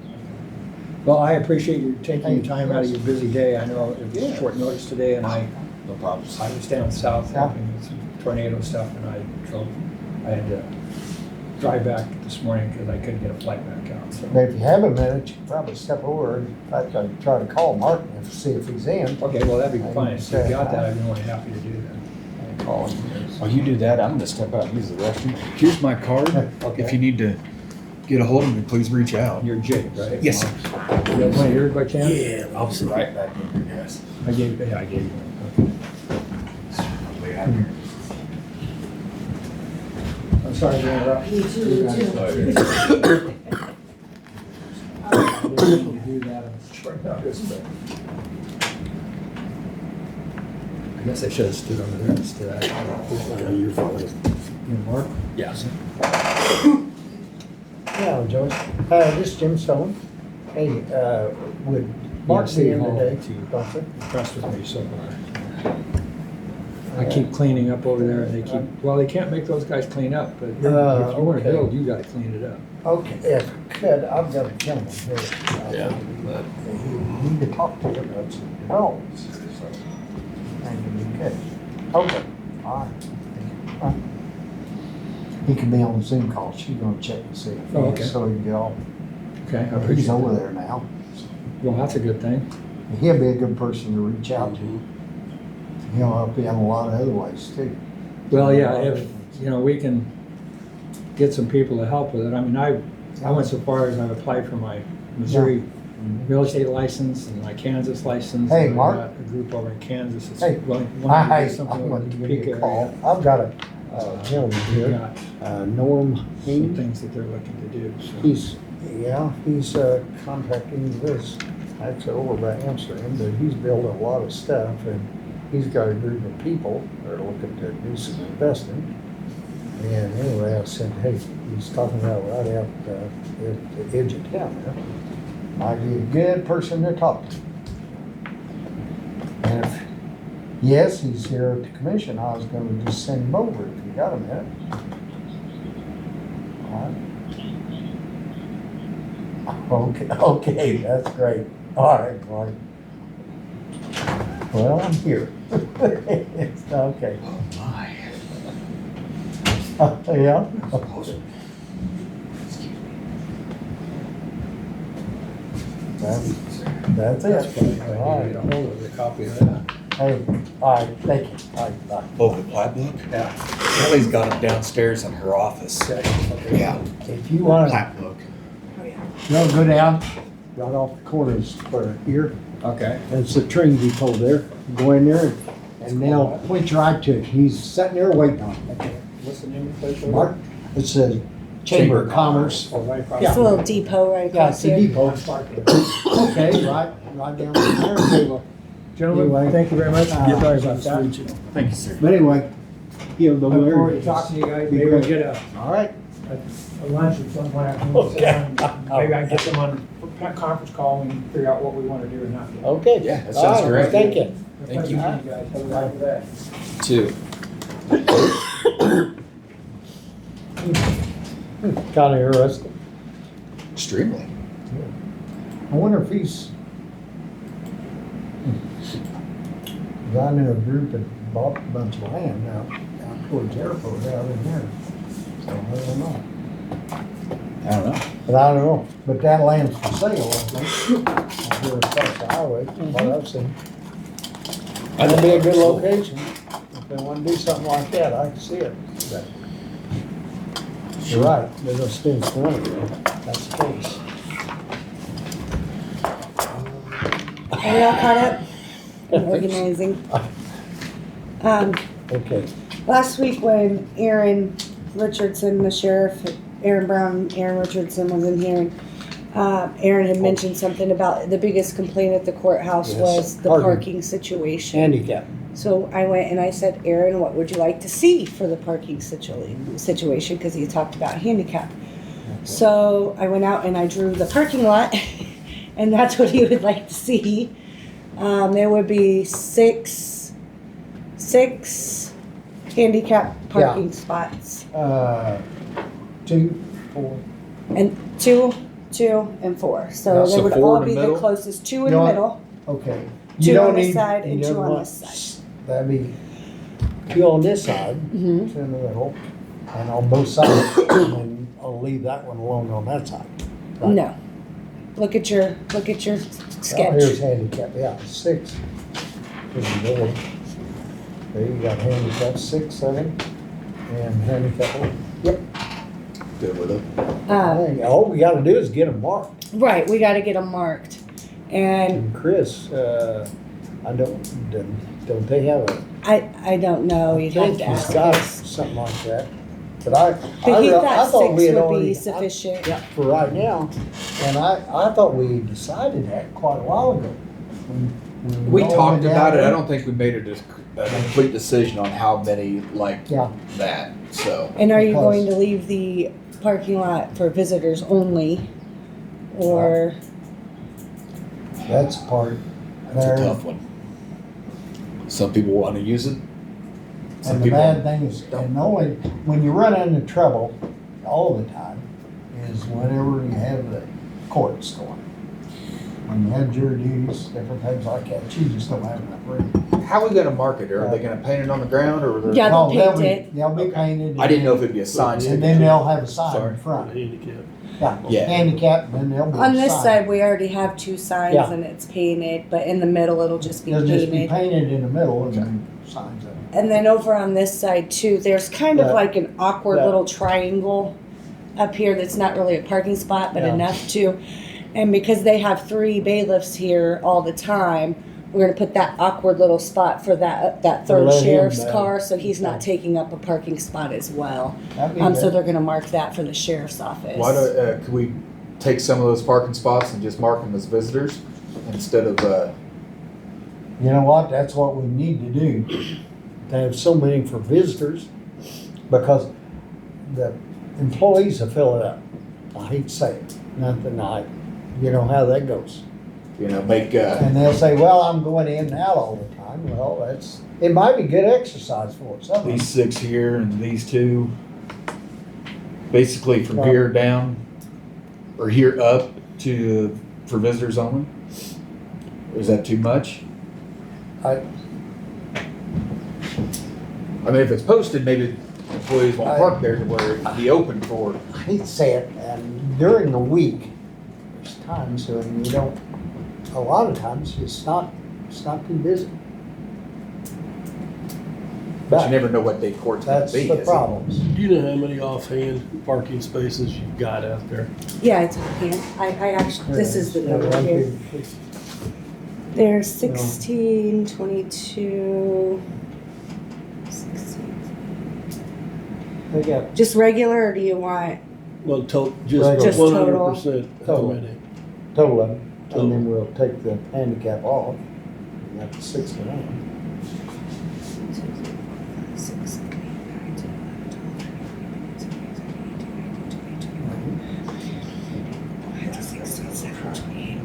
well, I appreciate you taking your time out of your busy day. I know it was short notice today, and I No problems. was down south Yeah. helping with some tornado stuff, and I had to drive back this morning because I couldn't get a flight back out, so. But if you have a minute, you can probably step over, in fact, I'd try to call Martin and see if he's in. Okay, well, that'd be I fine. can If you say got that, hi. I'd be more than happy to do that. Call him. While you do that, I'm gonna step out and use the restroom. Here's my card. Okay. If you need to get a hold of me, please reach out. You're Jake, right? Yes, sir. You have one of yours by chance? Yeah, I'll sit right back in here, guys. I gave you one. Okay. I'm sorry to interrupt. Me too, me too. I didn't mean to do that on short notice, but. I guess I should have stood over there instead. Yeah, you're fine. You Mark? Yes. Yeah, Joyce, this is Jim Stone. Hey, would Mark Yeah, be City in Hall. today? Don't you? Impressed with me so far. I keep cleaning up over there and they keep, well, they can't make those guys clean up, but if you wanna okay. build, you gotta clean it up. Okay, if I could, I've got a gentleman here. Yeah. You need to talk to him about some developments. So, and it'd be good. Okay, all right. He can be on the Zoom call. She's gonna check and see. Oh, okay. So he can get off. Okay, I He's appreciate over it. there now. Well, that's a good thing. And he'll be a good person to reach out to. He'll help you in a lot of other ways too. Well, yeah, if, you know, we can get some people to help with it. I mean, I went so far as I've applied for my Missouri real estate license and my Kansas license. Hey, and I've Mark. got a group over in Kansas that's Hey, willing to Hi, do something I'm over gonna in the give you Topeka a call. area. I've got a gentleman They've here, got Norm some Hain. things that they're looking to do, so. He's contracting this, actually over by Amsterdam, but he's built a lot of stuff and he's got a group of people that are looking to do some investing. And anyway, I said, hey, he's talking about right out at the edge of town there. Might be a good person to talk to. And if, yes, he's here at the commission, I was gonna just send him over if you got a minute. All right. Okay, that's great. All right, Mark. Well, I'm here. It's okay. Oh, my. Yeah? That's That's it. probably how All I need to right. get a hold of a copy of that. Hey, all right, thank you. All right, bye. Oh, the plat book? Yeah. Kelly's got it downstairs in her office. Okay. Yeah, If you want to, plat book. go down, right off the corners for here. Okay. That's the train depot there. Go in there and they'll point you right to it. He's sitting there waiting on you. Okay. What's the name of the place? over Mark, it says Chamber of Commerce. there? Oh, right across. It's a little depot right Yeah, across it's a here. depot. Okay, right down there. Gentlemen, Anyway. thank you very much. Yeah. Sorry about that. Thank you, sir. But anyway, he'll know Look where. forward it to is. talking to you guys. Be Maybe we'll great. get a All right. lunch at some point. Okay. Maybe I can get them on a conference call and figure out what we want to do or not do. Okay. Yeah, that All sounds right, great. Thank you. Thank you. Guys, have a good day. Two. Kind of interesting. Extremely. I wonder if he's. I knew a group that bought a bunch of land out towards the airport out in there. So I don't know. I don't know. But I don't know. But that land's for sale, I think. Out here across the highway, from what I've seen. That'd be a good location. If they want to do something like that, I can see it. But you're right, they're gonna spend some money there. That's the case. Are we all caught up? Organizing. Okay. Last week when Aaron Richardson, the sheriff, Aaron Brown, Aaron Richardson was in here, and Aaron had mentioned something about the biggest complaint at the courthouse Yes, was the parking. parking situation. Handicap. So I went and I said, Aaron, what would you like to see for the parking situation? Because he talked about handicap. So I went out and I drew the parking lot, and that's what he would like to see. There would be six handicap parking spots, 2, 4. and two, and 4. So So they would 4 all in the be the middle? closest, 2 in You the know what? middle. Okay. Two on this side and you two don't on want this side. That'd be 2 on this side, 2 Mhm. in the middle, and on both sides, and I'll leave that one alone on that side. Right. No. Look at your Oh, here's sketch. handicap, yeah, 6. Is the door. There you got handicap 6, 7, and handicap 1. Yep. Good with it. All we gotta do is get them marked. Right, we gotta get them marked. And And Chris, I don't they have a? I don't know, you'd have think to he's ask got us. something like that. But I But he I thought thought we 6 had would already. be sufficient. Yeah, for right now. And I thought we decided that quite a while ago. when We all talked went about down it. I there. don't think we made a complete decision on how many like Yeah, that. So And are you Because- going to leave the parking lot for visitors only? Or, that's part that's there. a tough one. Some people want to use it. Some And the people bad thing is, don't. and only, when you run into trouble all the time, is whenever you have the courts going. When you have jury duties, different things like that, you just don't have enough room. How are we gonna market it? Are they gonna paint it on the ground or? Are they- Yeah, they'll No, paint it. They'll be painted. I didn't know if it'd be a sign. And then they'll have a sign Sorry. in front. Handicap. Yeah. Handicap, and then there'll be a sign. on this side, we already have 2 signs Yeah. and it's painted, but in the middle, it'll just be They'll just be painted. painted in the middle and then signs up. And then over on this side too, there's kind of Yeah. like an awkward Yeah. little triangle up here that's not really a parking spot, but Yeah. enough to. And because they have 3 bailiffs here all the time, we're gonna put that awkward little spot for that Or third let him sheriff's know. car, so he's not taking up a parking spot as well. That'd be So good. they're gonna mark that for the sheriff's office. Why do, could we take some of those parking spots and just mark them as visitors instead of, You know what, that's what we need to do, to have so many for visitors, because the employees will fill it up. I hate to say it, nothing, you know how that goes. make, And they'll say, well, I'm going in and out all the time. Well, it might be good exercise for some of them. these 6 here and these 2, basically from Well- here down, or here up for visitors only? Is that too much? I- I mean, if it's posted, maybe employees won't park there to where it'd be open for. I hate to say it, and during the week, there's times when you don't, a lot of times, it's not too busy. But you But never know what day court's gonna that's be. the is it? problems. Do you know how many offhand parking spaces you've got out there? Yeah, it's okay. I actually, this is the number here. There's 16, 22, 16. They got Just regular, or do you want? Well, Just just total. 100%, how Total. many? total of them, and then we'll take the handicap off. And that's 69.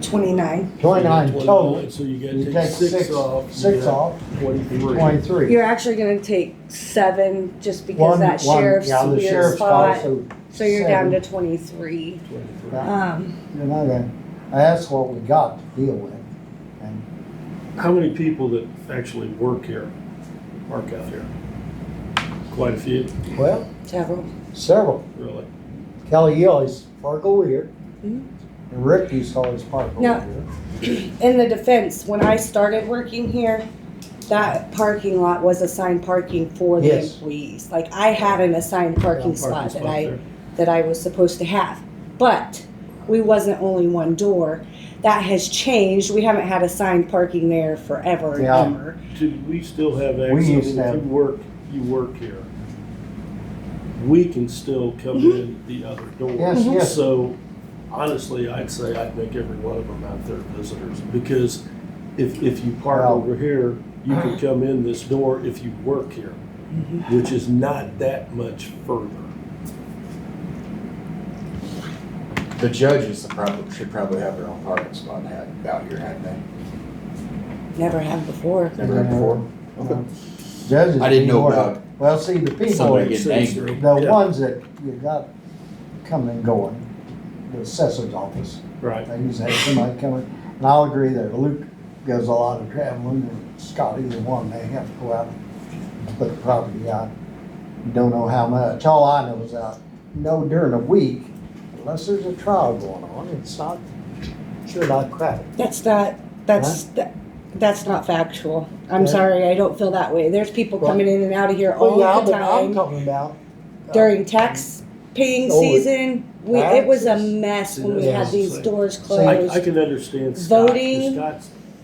29. 29 total. So you gotta You take take 6 off. you 6 got off, 23. 23. You're actually gonna take 7 just because One- that one- sheriff's yeah, the weird sheriff's spot. car, So you're down to 7. 23. 23. You know, that's what we got to deal with. And How many people that actually work here, park out here? Quite a few, well, Several. several. really. Kelly always park over here. Mhm. And Rick used to always park over Now- here. In the defense, when I started working here, that parking lot was assigned parking for the Yes. employees. Like, I had an assigned parking spot there. that I was supposed to have. But we wasn't only one door. That has changed. We haven't had assigned parking there forever and Yeah. ever. Do we still have We access? used to If have- you work here, we can still come in the other door. Yes, yes. So honestly, I'd say I'd make every one of them out there visitors, because if you park Well- over here, you can come in this door if you work here, which is not that much further. The judges should probably have their own parking spot out here, hadn't they? Never have before. Never had before? Okay. Judges. I didn't know need more- about Well, see, the people, somebody the getting angry. Yeah. ones that you got coming and going, the assessor's office, Right. they usually have somebody coming. And I'll agree there, Luke does a lot of traveling, and Scott, either one, they have to go out and put the property out. Don't know how much. All I know is during the week, unless there's a trial going on, it's not crowded. That's not factual. I'm Okay. sorry, I don't feel that way. There's people Well- coming in and out of here all Well, yeah, the but I'm time. talking about. During tax paying Oh, season, it was a taxes? mess when we Yeah. had these doors I closed. can understand Scott, 'cause Voting.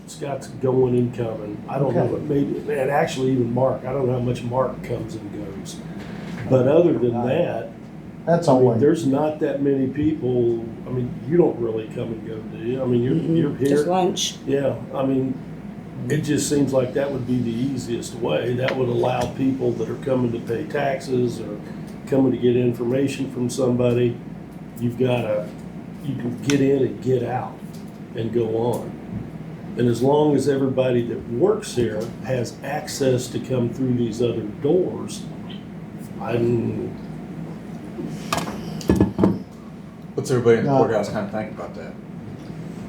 Scott's going and coming. I don't know Okay. what maybe, and actually even Mark, I don't know how much Mark comes and goes. But other than that, That's I all. mean, there's not that many people, I mean, you don't really come and go, do you? I mean, you're Just here. lunch. Yeah, I mean, it just seems like that would be the easiest way. That would allow people that are coming to pay taxes or coming to get information from somebody, you can get in and get out and go on. And as long as everybody that works here has access to come through these other doors, What's everybody in the No. courthouse kind of think about that?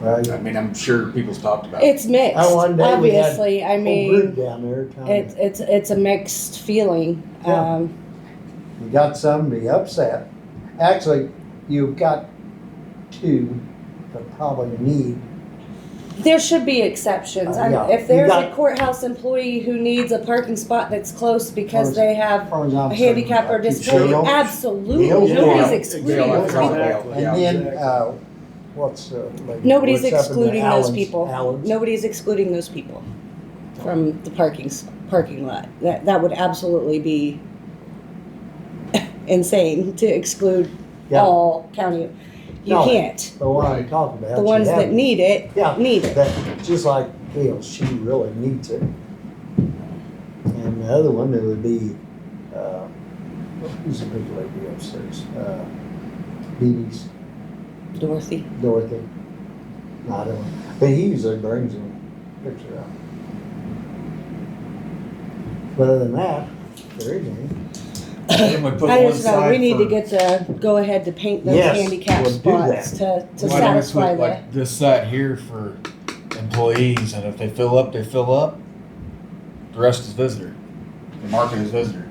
Right. I mean, I'm sure people's talked about it. It's mixed, One day we had obviously. I a whole mean, group down there trying to- it's a mixed feeling. Yeah. You got some be upset. Actually, you've got 2 that probably need. There should be exceptions. Yeah. If there's You a got- courthouse employee who needs a parking spot that's close because Or- they have for example, a handicap or like disability, Gail. absolutely, Gail's nobody's one. excluding Gail, those I forgot people. Gail. And Yeah, then, exactly. Nobody's what's up in the excluding those Allens- people. Allens? Nobody's excluding those people from the parking lot. That would absolutely be insane to exclude Yeah. all county. You No. can't. The one I'm talking about. The she ones that had- need it, Yeah, need it. that, just like Gail, she really needs it. And the other one, it would be, who's the big lady upstairs? Dee Dee's, Dorothy. Dorothy. No, I don't know. But he usually brings them picture out. But other than that, there isn't any. Then we put I one just know, we side need to for- get the go ahead to paint those Yes, handicap we'll do spots to Why don't we satisfy put the. like this side here for employees, and if they fill up, they fill up. The rest is visitor. The market is visitor.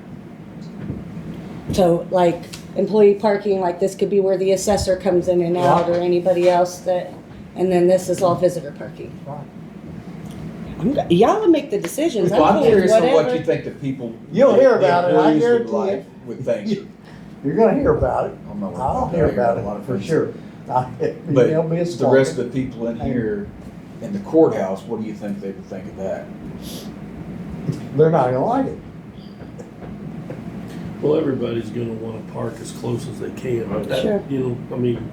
So like employee parking, like this could be where the assessor comes in and out or anybody else that, and then this is all visitor parking. Y'all will make the decisions. Well, I'm cool with curious on what whatever. you think the people. You'll hear the about it, I employees would guarantee like- it. Would think. You're gonna hear about it. I'm not worried I'll about hear that. about A lot it of for things. sure. But There'll be a the rest spark. of the people in here in the courthouse, what do you think they would think of that? They're not gonna like it. Well, everybody's gonna wanna park as close as they can. That- Sure. You know, I mean,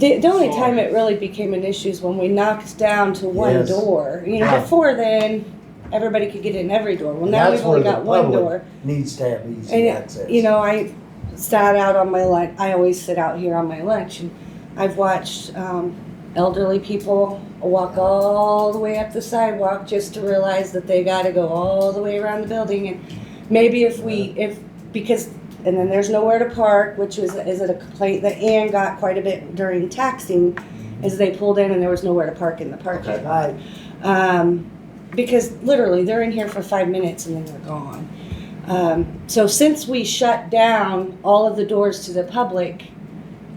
The only Sorry. time it really became an issue is when we knocked down to one Yes. door. You know, Right. before then, everybody could get in every door. Well, now That's we've only where the got one public door. Needs to have easy And, access. you know, I sat out on my lunch. I always sit out here on my lunch, and I've watched elderly people walk all the way up the sidewalk just to realize that they got to go all the way around the building. And maybe because, and then there's nowhere to park, which is a complaint that Ann got quite a bit during taxing, is they pulled in and there was nowhere to park in the parking Okay. lot. Because literally they're in here for 5 minutes and then they're gone. So since we shut down all of the doors to the public,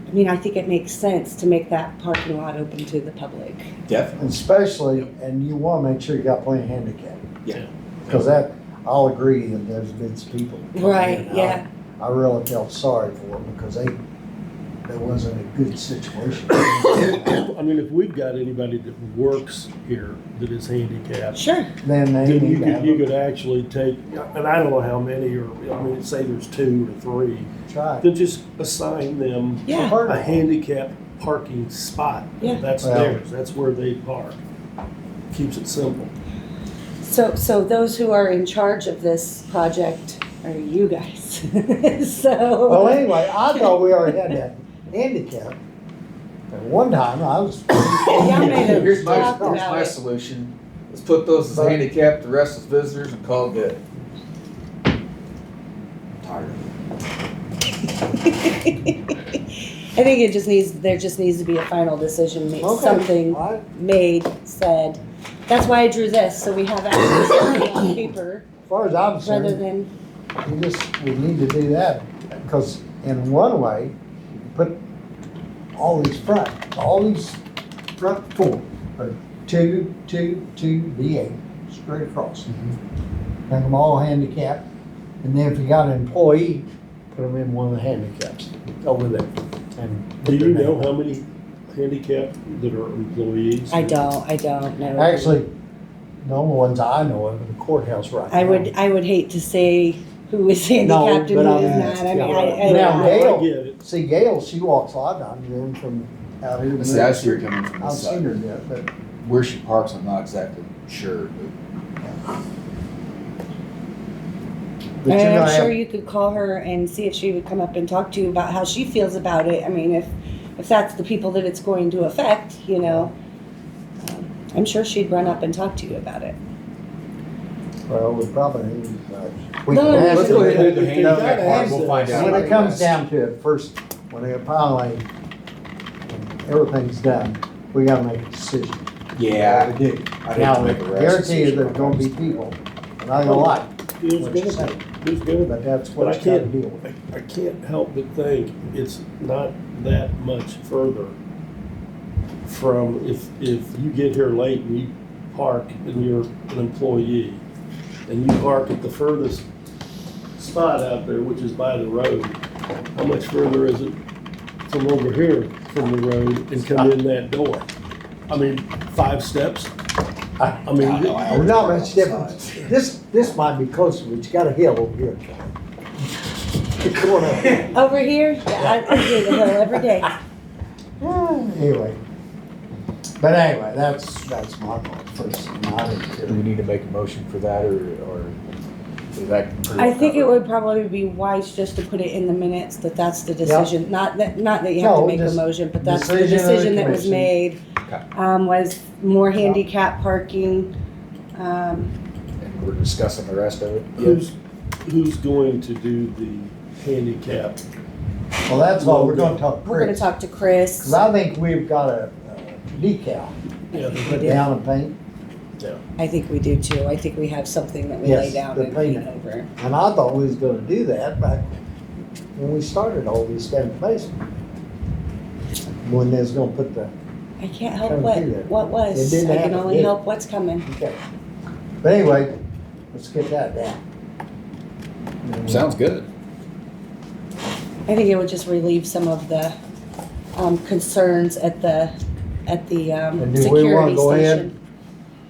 I mean, I think it makes sense to make that parking lot open to the public. Definitely. Especially, and you wanna make sure you got plenty of handicap. Yeah. Cause that, I'll agree that there's been some people. come Right, in. yeah. I really felt sorry for them because that wasn't a good situation. I mean, if we've got anybody that works here that is handicapped, Sure. Then they then need to have you them. could actually take, and I don't know how many, or, I mean, say there's 2 or 3, Try. then just assign them Yeah. a handicap parking spot. Yeah. That's Well- theirs, that's where they park. Keeps it simple. So those who are in charge of this project are you guys. So. Well, anyway, I thought we already had that handicap. At one time, I was. Y'all made a Here's talk my about it. solution. Let's put those as But- handicapped, the rest as visitors, and call it good. I'm tired of it. I think there just needs to be a final decision made, Okay. something I- made, said. That's why I drew this, so we have access on paper As far as I'm rather concerned, than, we need to do that. Because in one way, you put all these front 4, or 2, D8, straight across. Make them all handicapped. And then if you got an employee, put them in one of the handicaps over there. And Do put you their know name. how many handicapped that are employees? I don't know. Actually, the only ones I know of are the courthouse right now. I would hate to say who is handicapped and but who I is mean, not. I mean, yeah. Now, I Gail- get it. See, Gail, she walks a lot down here from out here. to See, I see her Middle coming Street. from I've this seen her side. do it, but Where she parks, I'm not exactly sure, you're And gonna I'm sure have- you could call her and see if she would come up and talk to you about how she feels about it. I mean, if that's the people that it's going to affect, you know, I'm sure she'd run up and talk to you about it. Well, we probably need, we No, can no, ask Let's her. go ahead and do the You know, handicap part, we'll find out. When about it comes the rest. down to it, first, when it finally, when everything's done, we gotta make a decision. Yeah, We do. I'd Now, have to make a rash guarantee you decision there's on gonna be that. people, and I don't like There's what you're gonna saying, be, there's gonna be. but that's But I what you gotta can't, deal with. I can't help but think it's not that much further from if you get here late and you park and you're an employee and you park at the furthest spot out there, which is by the road, how much further is it from over here from the road and come in that door. I mean, 5 steps. I mean, There's not much difference. This might be closer, but you got a hill over here. Come on up. Over here, yeah, I do the hill every day. Anyway. But anyway, that's my fault first. Do we need to make a motion for that, or is that? pretty I think it covered? would probably be wise just to put it in the minutes that that's the decision, not that you have to No, make a just motion, but that's the decision of the decision that was commission. made. Okay. Was more handicap parking. And we're discussing the rest of it? who's going to do the handicap? Well, that's what we're gonna talk We're gonna Chris. talk to Chris. Cause I think we've got a decal Yeah, put down and paint. I think we do too. I think we have something that we lay Yes, down the and paint payment. over. And I thought we was gonna do that back when we started all this down in the basement. When they was gonna put the, I can't help Trying to do that. what was. It didn't I can happen, only did it? help what's coming. okay. But anyway, let's get that down. Sounds good. I think it would just relieve some of the concerns at the And do we wanna security go ahead station.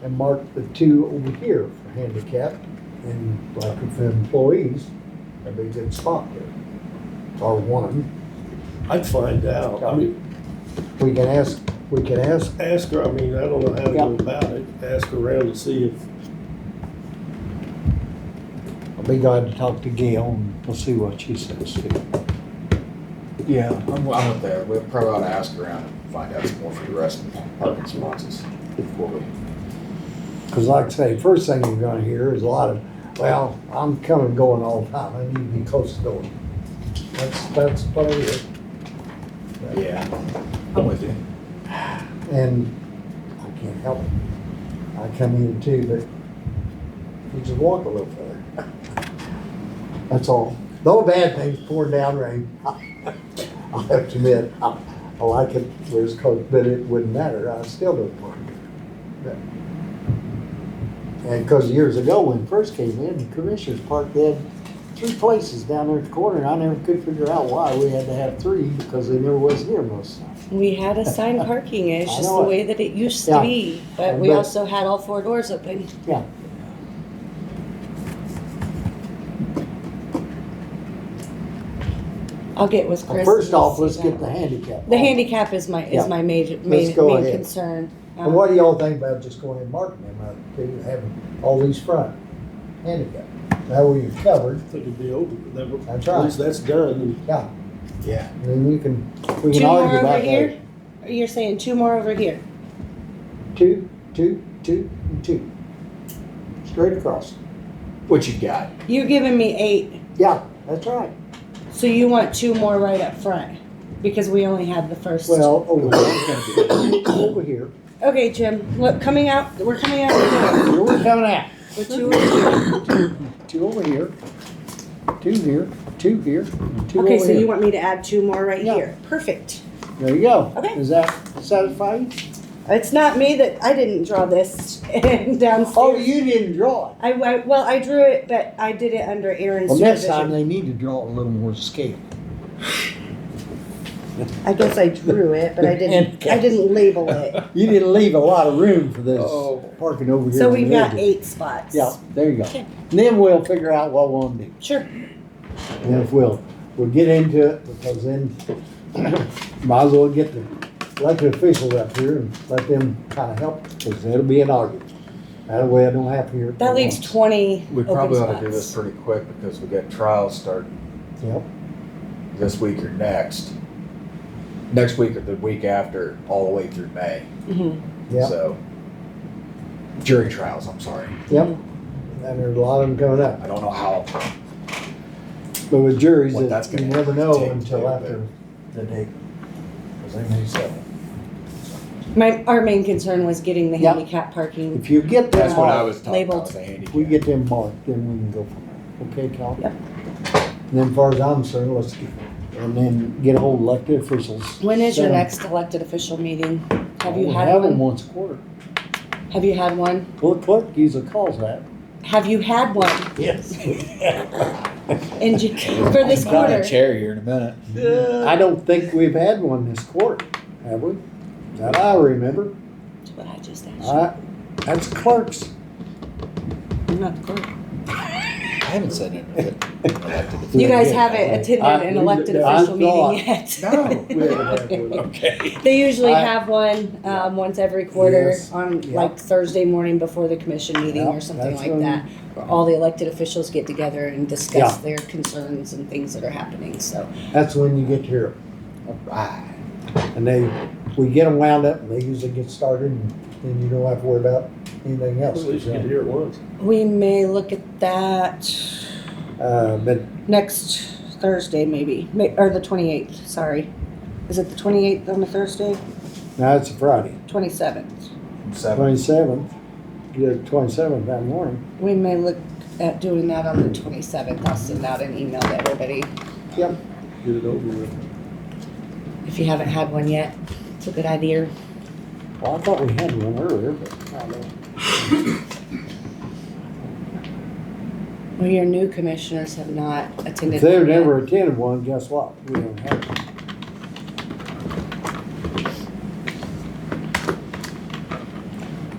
and mark the 2 over here for handicap? And like if the employees, that'd be a good spot there. Or one. I'd find out. I mean, We can ask, ask her, I mean, I don't know how to go about it. Ask around to see if, I'll be glad to talk to Gail and we'll see what she says too. Yeah, I'm with that. We probably ought to ask around and find out some more for the rest of the parking spots before we. Cause like I say, first thing you're gonna hear is a lot of, well, I'm coming and going all the time, I need to be close to the door. That's what it is. Yeah, I'm with you. And I can't help it. I come in too, but you just walk a little further. That's all. No bad things, pouring down rain. I'll have to admit, I like it where it's cold, but it wouldn't matter, I still don't park. But- And because years ago, when it first came in, the commissioners parked, they had 3 places down there at the corner, and I never could figure out why we had to have 3, because they never was here most of the time. We had assigned parking. It's I just know the it. way that it used to Yeah. be. But we But- also had all 4 doors open. Yeah. I'll get with Well, Chris. first and we'll off, see let's that. get the handicap. The handicap is my Yeah. major Let's go main ahead. concern. And what do y'all think about just going and marking them up, to having all these front handicap? That way you're covered, I think it'd be over. That's At right. least that's done. yeah, Yeah. and then we can Two more argue over about here? that. Or you're saying 2 more over here? 2, 2, 2, and 2. Straight across. What you got? You're giving me 8, Yeah, that's right. so you want 2 more right up front because we only had the first. Well, over here, over here. Okay, Jim. Look, coming out. We're coming out. Here. Here we're coming out. We're 2 over here. 2 over here, 2 here, 2 here, and 2 Okay, over so you here. want me to add 2 more right Yeah. here? Perfect. There you go. Okay. Does that satisfy you? It's not me that I didn't draw this downstairs. Oh, you didn't draw it. I drew it, but I did it under Aaron's Well, next time supervision. they need to draw a little more scale. I guess I drew it, but I didn't label it. You didn't leave a lot of room for this Oh. parking over here. So on we've the got edges. 8 spots. Yeah, there you go. Okay. And then we'll figure out what we want to do. Sure. And if we'll get into it, because then might as well get the elected officials up here and let them kind of help, because it'll be an argument. That way I don't have to hear it. That leaves 20 We open probably ought spots. to do this pretty quick because we got trials starting Yep, this week or next. Next week or the week after, all the way through May. Mhm. yep, So, jury trials, I'm sorry. yep. And there's a lot of them coming up. I don't know how, But with juries, What that's you gonna never know take until too, after the date. Because they may settle. Our main concern was getting the Yeah. handicap parking. If you get them that's what I marked, was talking Labeled. about, the handicap. we get them marked, then we can go from there. Okay, Cal? Yep. And then as far as I'm concerned, let's get, and then get a hold of elected officials. When is your Send 'em. next elected official meeting? Have you We had have them one? once a quarter. Have you had one? Well, the clerk usually calls that. Have you had one? Yes. in for this Got a quarter. chair here in a minute. I don't think we've had one this quarter, have we? That I remember. That's what I just asked. That's clerks. I'm not the clerk. I haven't said anything. You guys haven't attended an elected I official thought- meeting yet. No, we haven't had one. Okay. They usually I- have one once every quarter Yes, on yeah. like Thursday morning before the commission meeting Yep, or something that's like when- that. Where all the elected officials get together and discuss Yeah. their concerns and things that are happening, so. That's when you get here. Alright. And we get them wound up and they usually get started and then you don't have to worry about anything else. At least you get here at once. We may look at that But next Thursday maybe, or the 28th, sorry. Is it the 28th on a Thursday? now it's a Friday, 27th. 27th, get it 27th that morning. We may look at doing that on the 27th. I'll send out an email to everybody. Yep. Get it over with. If you haven't had one yet, it's a good idea. Well, I thought we had one earlier, but I don't know. Well, your new commissioners have not attended. If they've one yet. never attended one, guess what? We don't have one.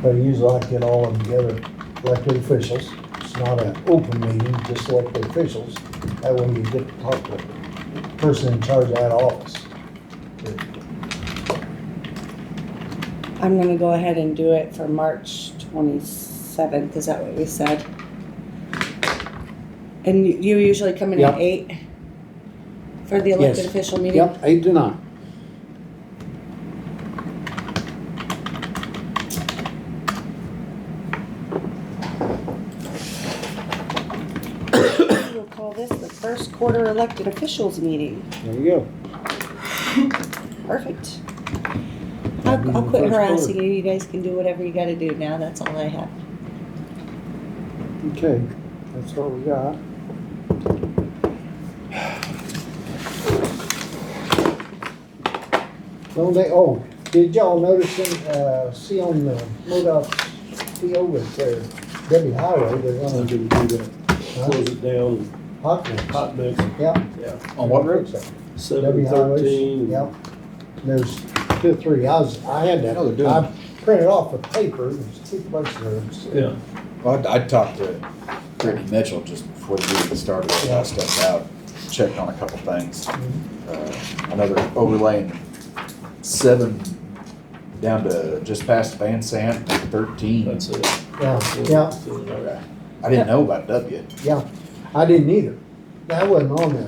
But I usually like to get all of them together, elected officials. It's not an open meeting, just elected officials. That way you get to talk to the person in charge of that office. I'm gonna go ahead and do it for March 27th. Is that what we said? And you usually come in Yep. at 8 for the elected Yes. official meeting? Yep, 8 to 9. We'll call this the first quarter elected officials meeting. There you go. Perfect. That'd be I'll the quit first harassing quarter. you. You guys can do whatever you gotta do now. That's all I have. Okay, that's what we got. Did y'all notice see on the MoDOT field at Debbie Highway, they're So gonna can we do that? Close it down, hot mix. hot mix, Yeah. On what road? seven thirteen. Yep. There's 2 or 3. I had that. Oh, they're doing I printed off a paper. There's 2 places there. Yeah. Well, I talked to Ricky Mitchell just before the meeting started, and I stepped out, checked on a couple things. I know they're overlaying 7 down to just past Van Sant, 13. That's it. Yeah. Okay. I didn't know about W. Yeah, I didn't either. That wasn't on there.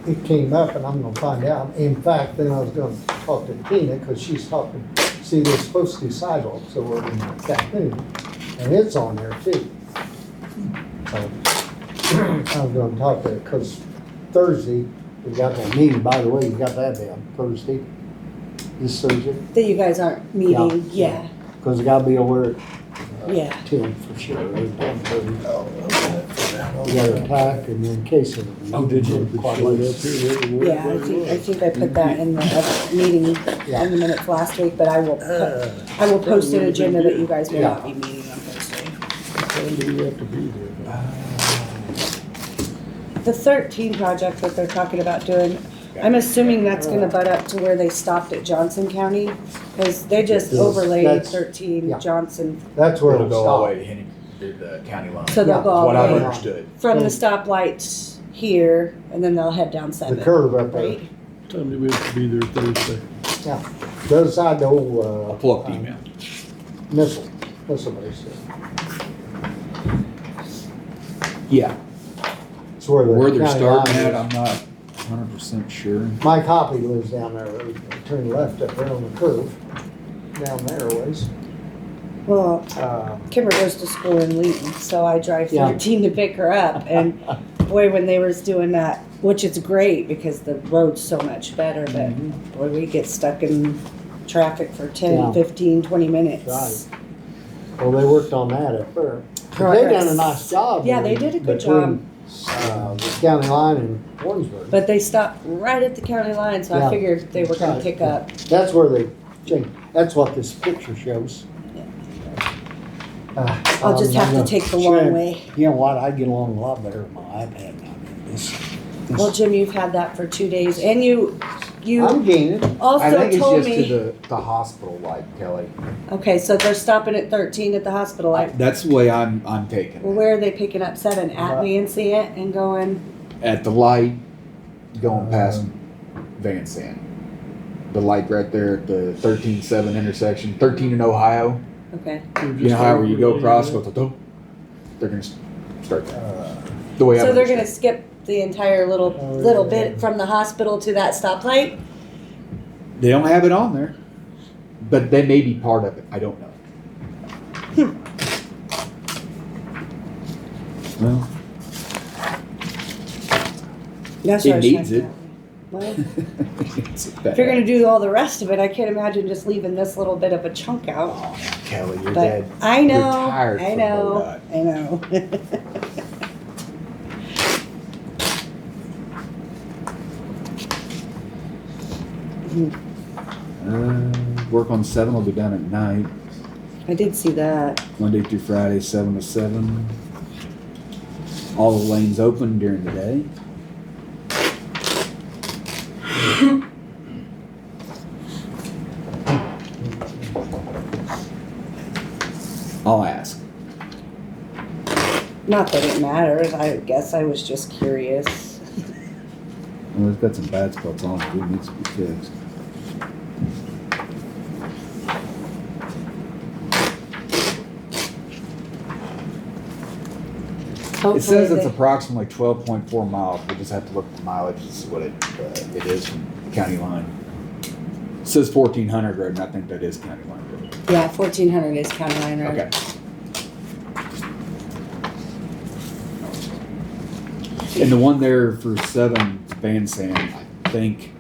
It came up and I'm gonna find out. In fact, then I was gonna talk to Tina, cause she's talking, see, they're supposed to do sidewalks over in Calhoun, and it's on there too. So, I was gonna talk to her, cause Thursday, we got that meeting, by the way, you got that down, Thursday, this Thursday, That you guys aren't meeting, yeah, cause it gotta be over at yeah. 10 for sure, right? 10:30. Oh, We got an attack and then Casey. Oh, did you? Quite Showed late. up here, where it Yeah, was. I think I put that in the meeting, in the minutes last week, but I will post an agenda that you guys will not be meeting on Thursday. When do you have to be there? The 13 project that they're talking about doing, I'm assuming that's gonna butt up to where they stopped at Johnson County, cause they just Yes, overlaid that's- 13 yeah. Johnson That's where It'll it'll go all the stop. way to Henning, to the county line. So they'll Yeah, go all What the I've way understood. from the stoplight here, and then they'll head down 7. The curve up there. Right? What time do we have to be there Thursday? Yeah. The other side, the I'll old, pull up the email. missile base. Yeah. It's where the Where they're county starting line at, is. I'm not 100% sure. Mike Hoppy lives down there. Turn left up there on the curve, down there a ways. Well, Uh, Kimber goes to school in Leeton, so I drive Yeah. 13 to pick her up. And boy, when they was doing that, which is great because the road's so much better, but boy, we get stuck in traffic for 10, Yeah. 15, 20 minutes. Right. Well, they worked on that up there. But they done a nice job. Yeah, they did a good between, the county line and Warrensburg. But they stopped right at the county line, so Yeah. I figured they were gonna pick up. That's where they changed. That's what this picture shows. I'll just have to take the long way. You know what, I get along a lot better with my iPad now. Well, Jim, you've had that for 2 days, and you I'm gaining. I also think it's told just me. to the hospital light, Kelly. Okay, so they're stopping at 13 at the hospital. That's the way I'm taking Well, it. where are they picking up 7? At Lancey and going? At the light, going past Van Sant. The light right there at the 13-7 intersection, 13 in Ohio. Okay. You know how where you go across, go to they're gonna start there. The way So I'm they're gonna skip the entire little Oh, yeah. bit from the hospital to that stoplight? They don't have it on there, but they may be part of it. I don't know. Well, That's It what I was needs trying it. to- Well, it's if you're gonna do all the rest of it, I can't imagine just leaving this little bit of a chunk out. Oh, Kelly, you're But dead. I know, Retired I from know, MoDOT. I know. Work on 7 will be done at night, I did see that. Monday through Friday, 7 to 7. All the lanes open during the day. I'll ask. Not that it matters, I guess I was just curious. Well, we've got some bad spots on it. It needs to be fixed. It says it's approximately 12.4 miles. We just have to look at the mileage to see what it is from the county line. It says 1400 road, and I think that is county line road. Yeah, 1400 is County Line Road. Okay. And the one there for 7 Van Sant, I think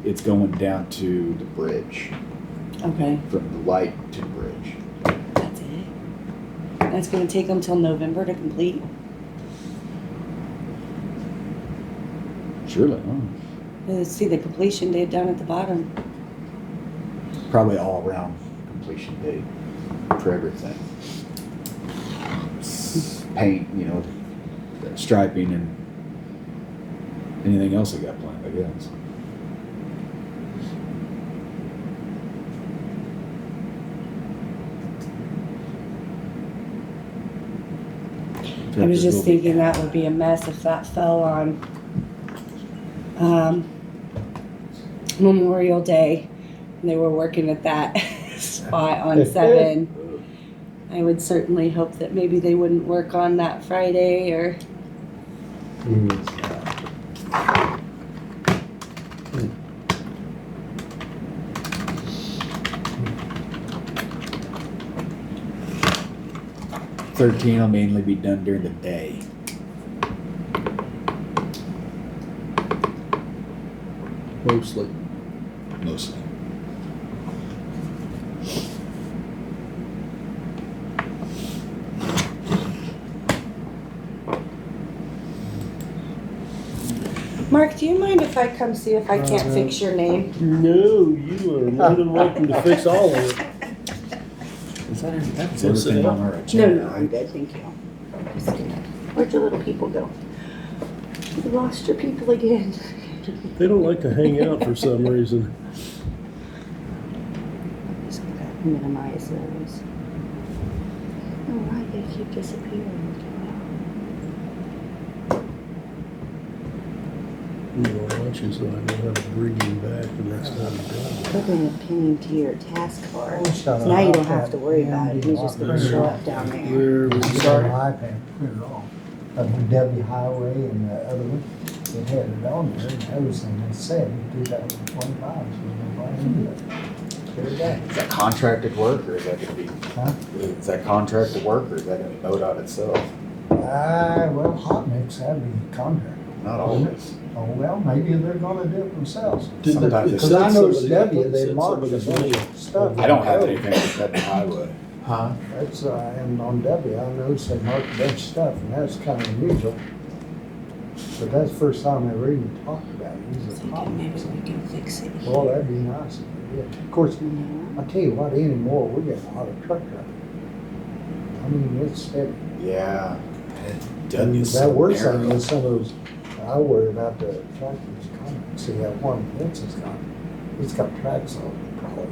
it's going down to the bridge, Okay, from the light to the bridge. that's it. That's gonna take them till November to complete. Surely, Let's see the completion date down at the bottom. probably all around completion date for everything. Paint, striping and anything else they got planned, I guess. I was just thinking that would be a mess if that fell on Memorial Day. And they were working at that spot on 7. I would certainly hope that maybe they wouldn't work on that Friday or. $13 will mainly be done during the day. Mostly. Mostly. Mark, do you mind if I come see if I can't fix your name? No, you are more than welcome to fix all of it. Is that that's What's everything that? on our No, agenda? no, I'm good, thank you. Just kidding. Where'd your little people go? You lost your people again. They don't like to hang out for some reason. Just gotta minimize those. Oh, why they keep disappearing? You know, I want you so I know how to bring you back the next time you go. Put in a pin to your task bar. Oh, shut So now you up. don't have to worry about it. He's just gonna show up down there. There we I'm go. sorry. iPad, put it on. Of the W Highway and the other one, it had it on there, and everything it said, 2025, so we're going to do it. Put it down. Is that contracted work, or is that gonna be, Huh? is that contracted work, or is that gonna be MoDOT itself? Well, hot mix, that'd be contract. Not always. Oh, well, maybe they're gonna do it themselves. Did the- Sometimes it it's- Because I said know somebody- W, it they said marked a somebody's bunch name. of stuff. I don't have anything with that highway. Huh? That's, and on W, I noticed they marked a bunch of stuff, and that's kind of unusual. But that's the first time I ever even talked about it, use a hot Maybe mix. we can fix it. Well, that'd be nice if they did. Of course, I tell you what, anymore, we're getting a lot of truck drivers. I mean, it's heavy. Yeah. It doesn't get That so worst thing narrow. is some of those, I worry about the tractors coming. See that one fence has got, it's got tracks on it, probably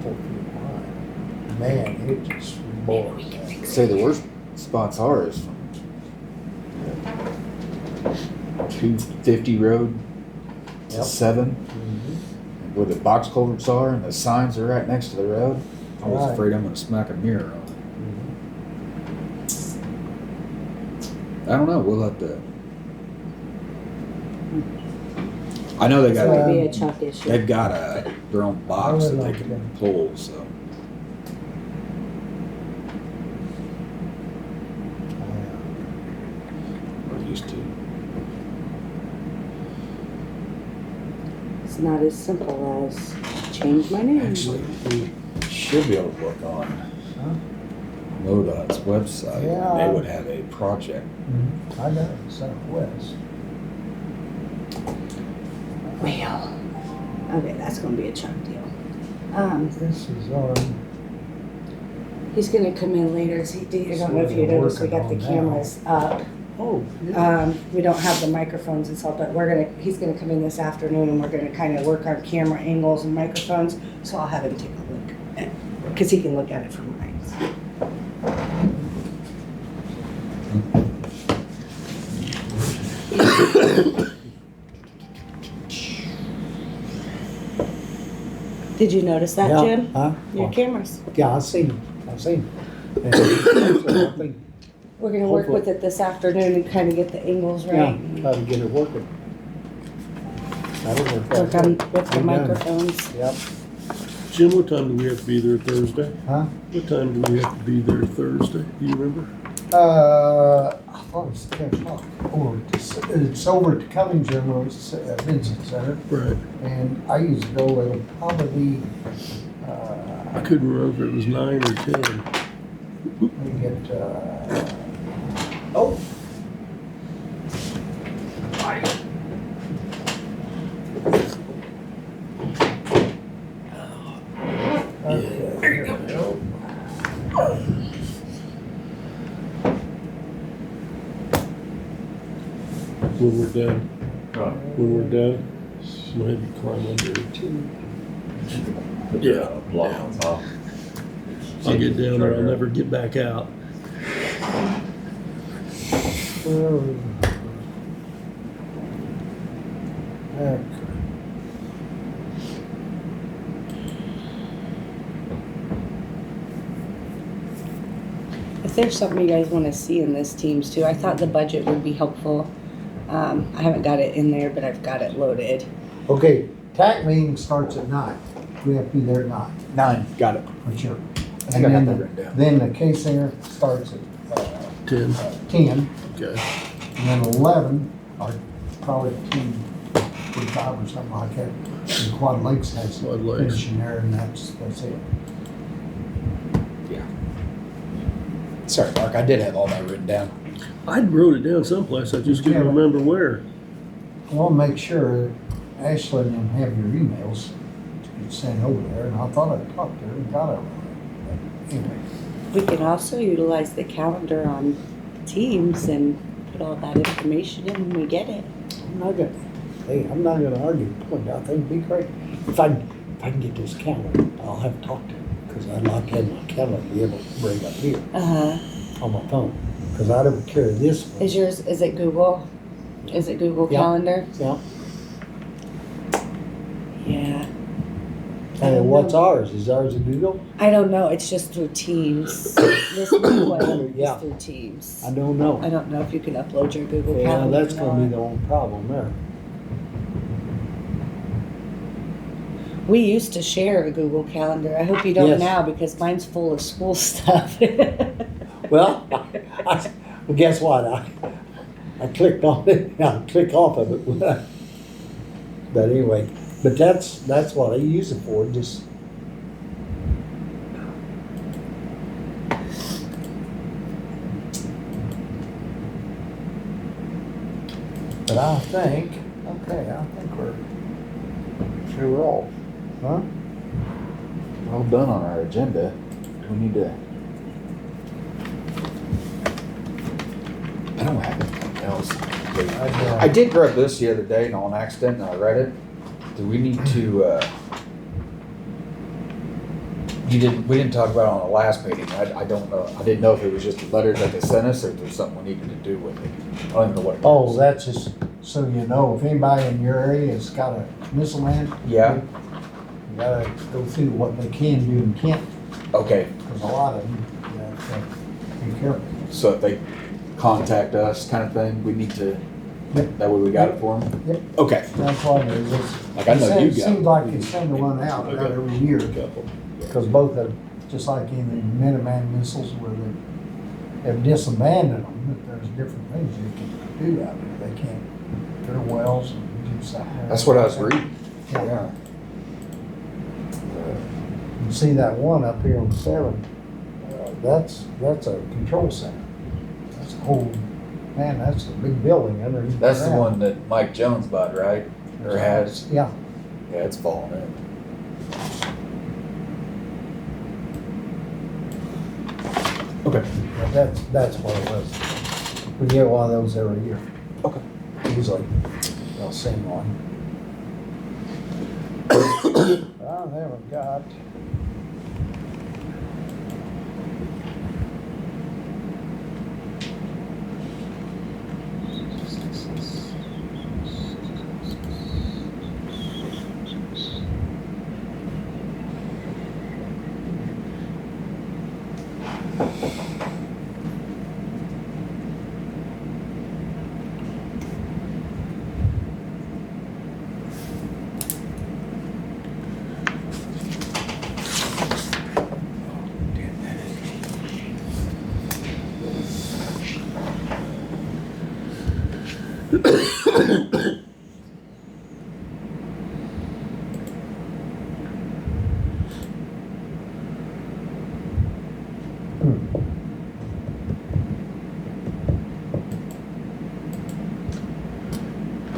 4 feet wide. Man, it just bores. Say the worst spots are is from 250 road to Yep. 7, Mhm. where the box culverts are and the signs are right next to the road. I was Right. afraid I'm gonna smack a mirror on it. I don't know, we'll have to. I know they It's got, gonna be a- a chunk issue. they've got their own box that they can Okay. pull, so. We're used to. It's not as simple as change my name. Actually, we should be able to look on MoDOT's website, and Yeah. they would have a project. I know, Southwest. Well, okay, that's gonna be a chunk deal. This is on, He's gonna come in later. I don't know if you noticed, we got the cameras up. oh, yeah. We don't have the microphones and stuff, but he's gonna come in this afternoon and we're gonna kind of work on camera angles and microphones. So I'll have him take a look, cause he can look at it from mine. Did you notice that, Yeah, Jim? huh? Your cameras. Yeah, I've seen it. And actually, I think, We're gonna work Hopefully. with it this afternoon and kind of get the angles yeah, right. try to get it working. That'll work out Work on good. with the Be done. microphones. Yep, Jim, what time do we have to be there Thursday? huh? What time do we have to be there Thursday? Do you remember? I thought it was 10 o'clock. It's over to Cummings General's Vincent Center, Right. and I used to go, it'll probably be, I couldn't remember if it was 9 or 10. we get, oh. Okay, there we go. When we're done. Right. When we're done, maybe climb under it. Yeah. Block on top. I'll get down there, I'll never get back out. Okay. If there's something you guys wanna see in this Teams too, I thought the budget would be helpful. I haven't got it in there, but I've got it loaded. Okay, TAC meeting starts at 9. We have to be there at 9, 9, got it. for sure. I think I got that written down. Then the K Center starts at 10, 10, okay. and then 11, or probably 10:45 or something like that. And Quad Lakes has Quad Lakes. finishing there, and that's it. Sorry, Mark, I did have all that written down. I wrote it down someplace, I just couldn't Yeah. remember where. I want to make sure Ashley and them have your emails to get sent over there, and I thought I talked to her and got it. But anyway, We can also utilize the calendar on Teams and put all that information in when we get it. I'm not gonna argue the point. I think it'd be great. If I can get this calendar, I'll have to talk to him, because I'd like to have my calendar to be able to bring up here on my phone, because I don't carry this one. Is yours, is it Google? Is it Google Yeah. Calendar? Yeah. Yeah. And what's ours? Is ours a Google? I don't know, it's just through Teams. This one is Yeah. through Teams. I don't know. I don't know if you can upload your Google Yeah, Calendar. that's or gonna be not. the only problem there. We used to share a Google Calendar. I hope you don't Yes. now because mine's full of school stuff. Well, well, guess what? I clicked on it, I'll click off of it. But anyway, but that's what I use it for, just. But I think we're all, huh? All done on our agenda. We need to I don't have anything else. I'd, I did grab this the other day and on accident and I read it. Do we need to, we didn't talk about it on the last meeting. I don't know. I didn't know if it was just a letter that they sent us or if there's something we needed to do with it. I don't even know what it Oh, is. that's just so you know, if anybody in your area has got a missile man. Yeah. You gotta go through what they can do and can't, Okay, because a lot of them, you have to be careful. so if they contact us kind of thing, we need to, Yep. that way we got it for them? Yep. Okay. That's all it is. It's- Like I know you It got seems it. like it's send one out about every year, Couple. because both have, just like in the Minuteman missiles where they have disabandoned them, but there's different things they can do out there. They can't drill wells and do something. That's what I was reading. Yeah. Yeah. You see that one up here on 7, that's a control center. That's a whole, man, that's a big building underneath. That's the ground. one that Mike Jones bought, right? Or has? Yeah, Yeah, it's falling in. Okay. but that's what it was. We get one of those every year. Okay. Usually, they'll send one. I haven't got.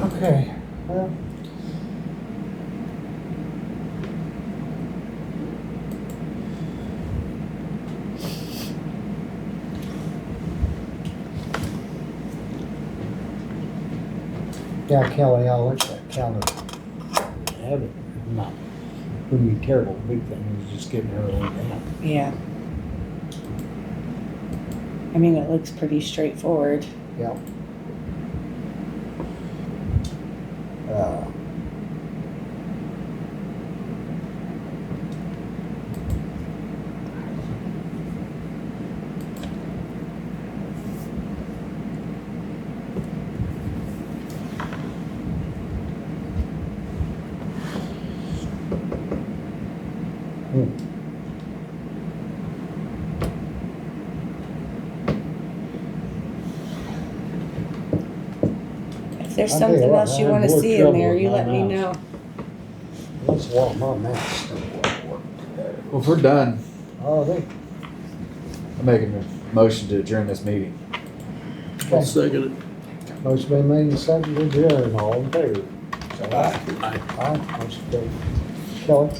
Okay, well. Yeah, Kelly, I looked at that calendar. I haven't, not, wouldn't be terrible, big thing is just getting everything down. Yeah. I mean, it looks pretty straightforward. Yeah. If there's I'll tell you something what, else you I had wanna more see in trouble there, with you my let me mouse. know. That's what my math still won't work. Well, if we're done, Oh, they, I'm making a motion to adjourn this meeting. I'll second it. motion been made and seconded, adjourned, all in favor. Aye. Aye. Aye, motion carried. Kelly?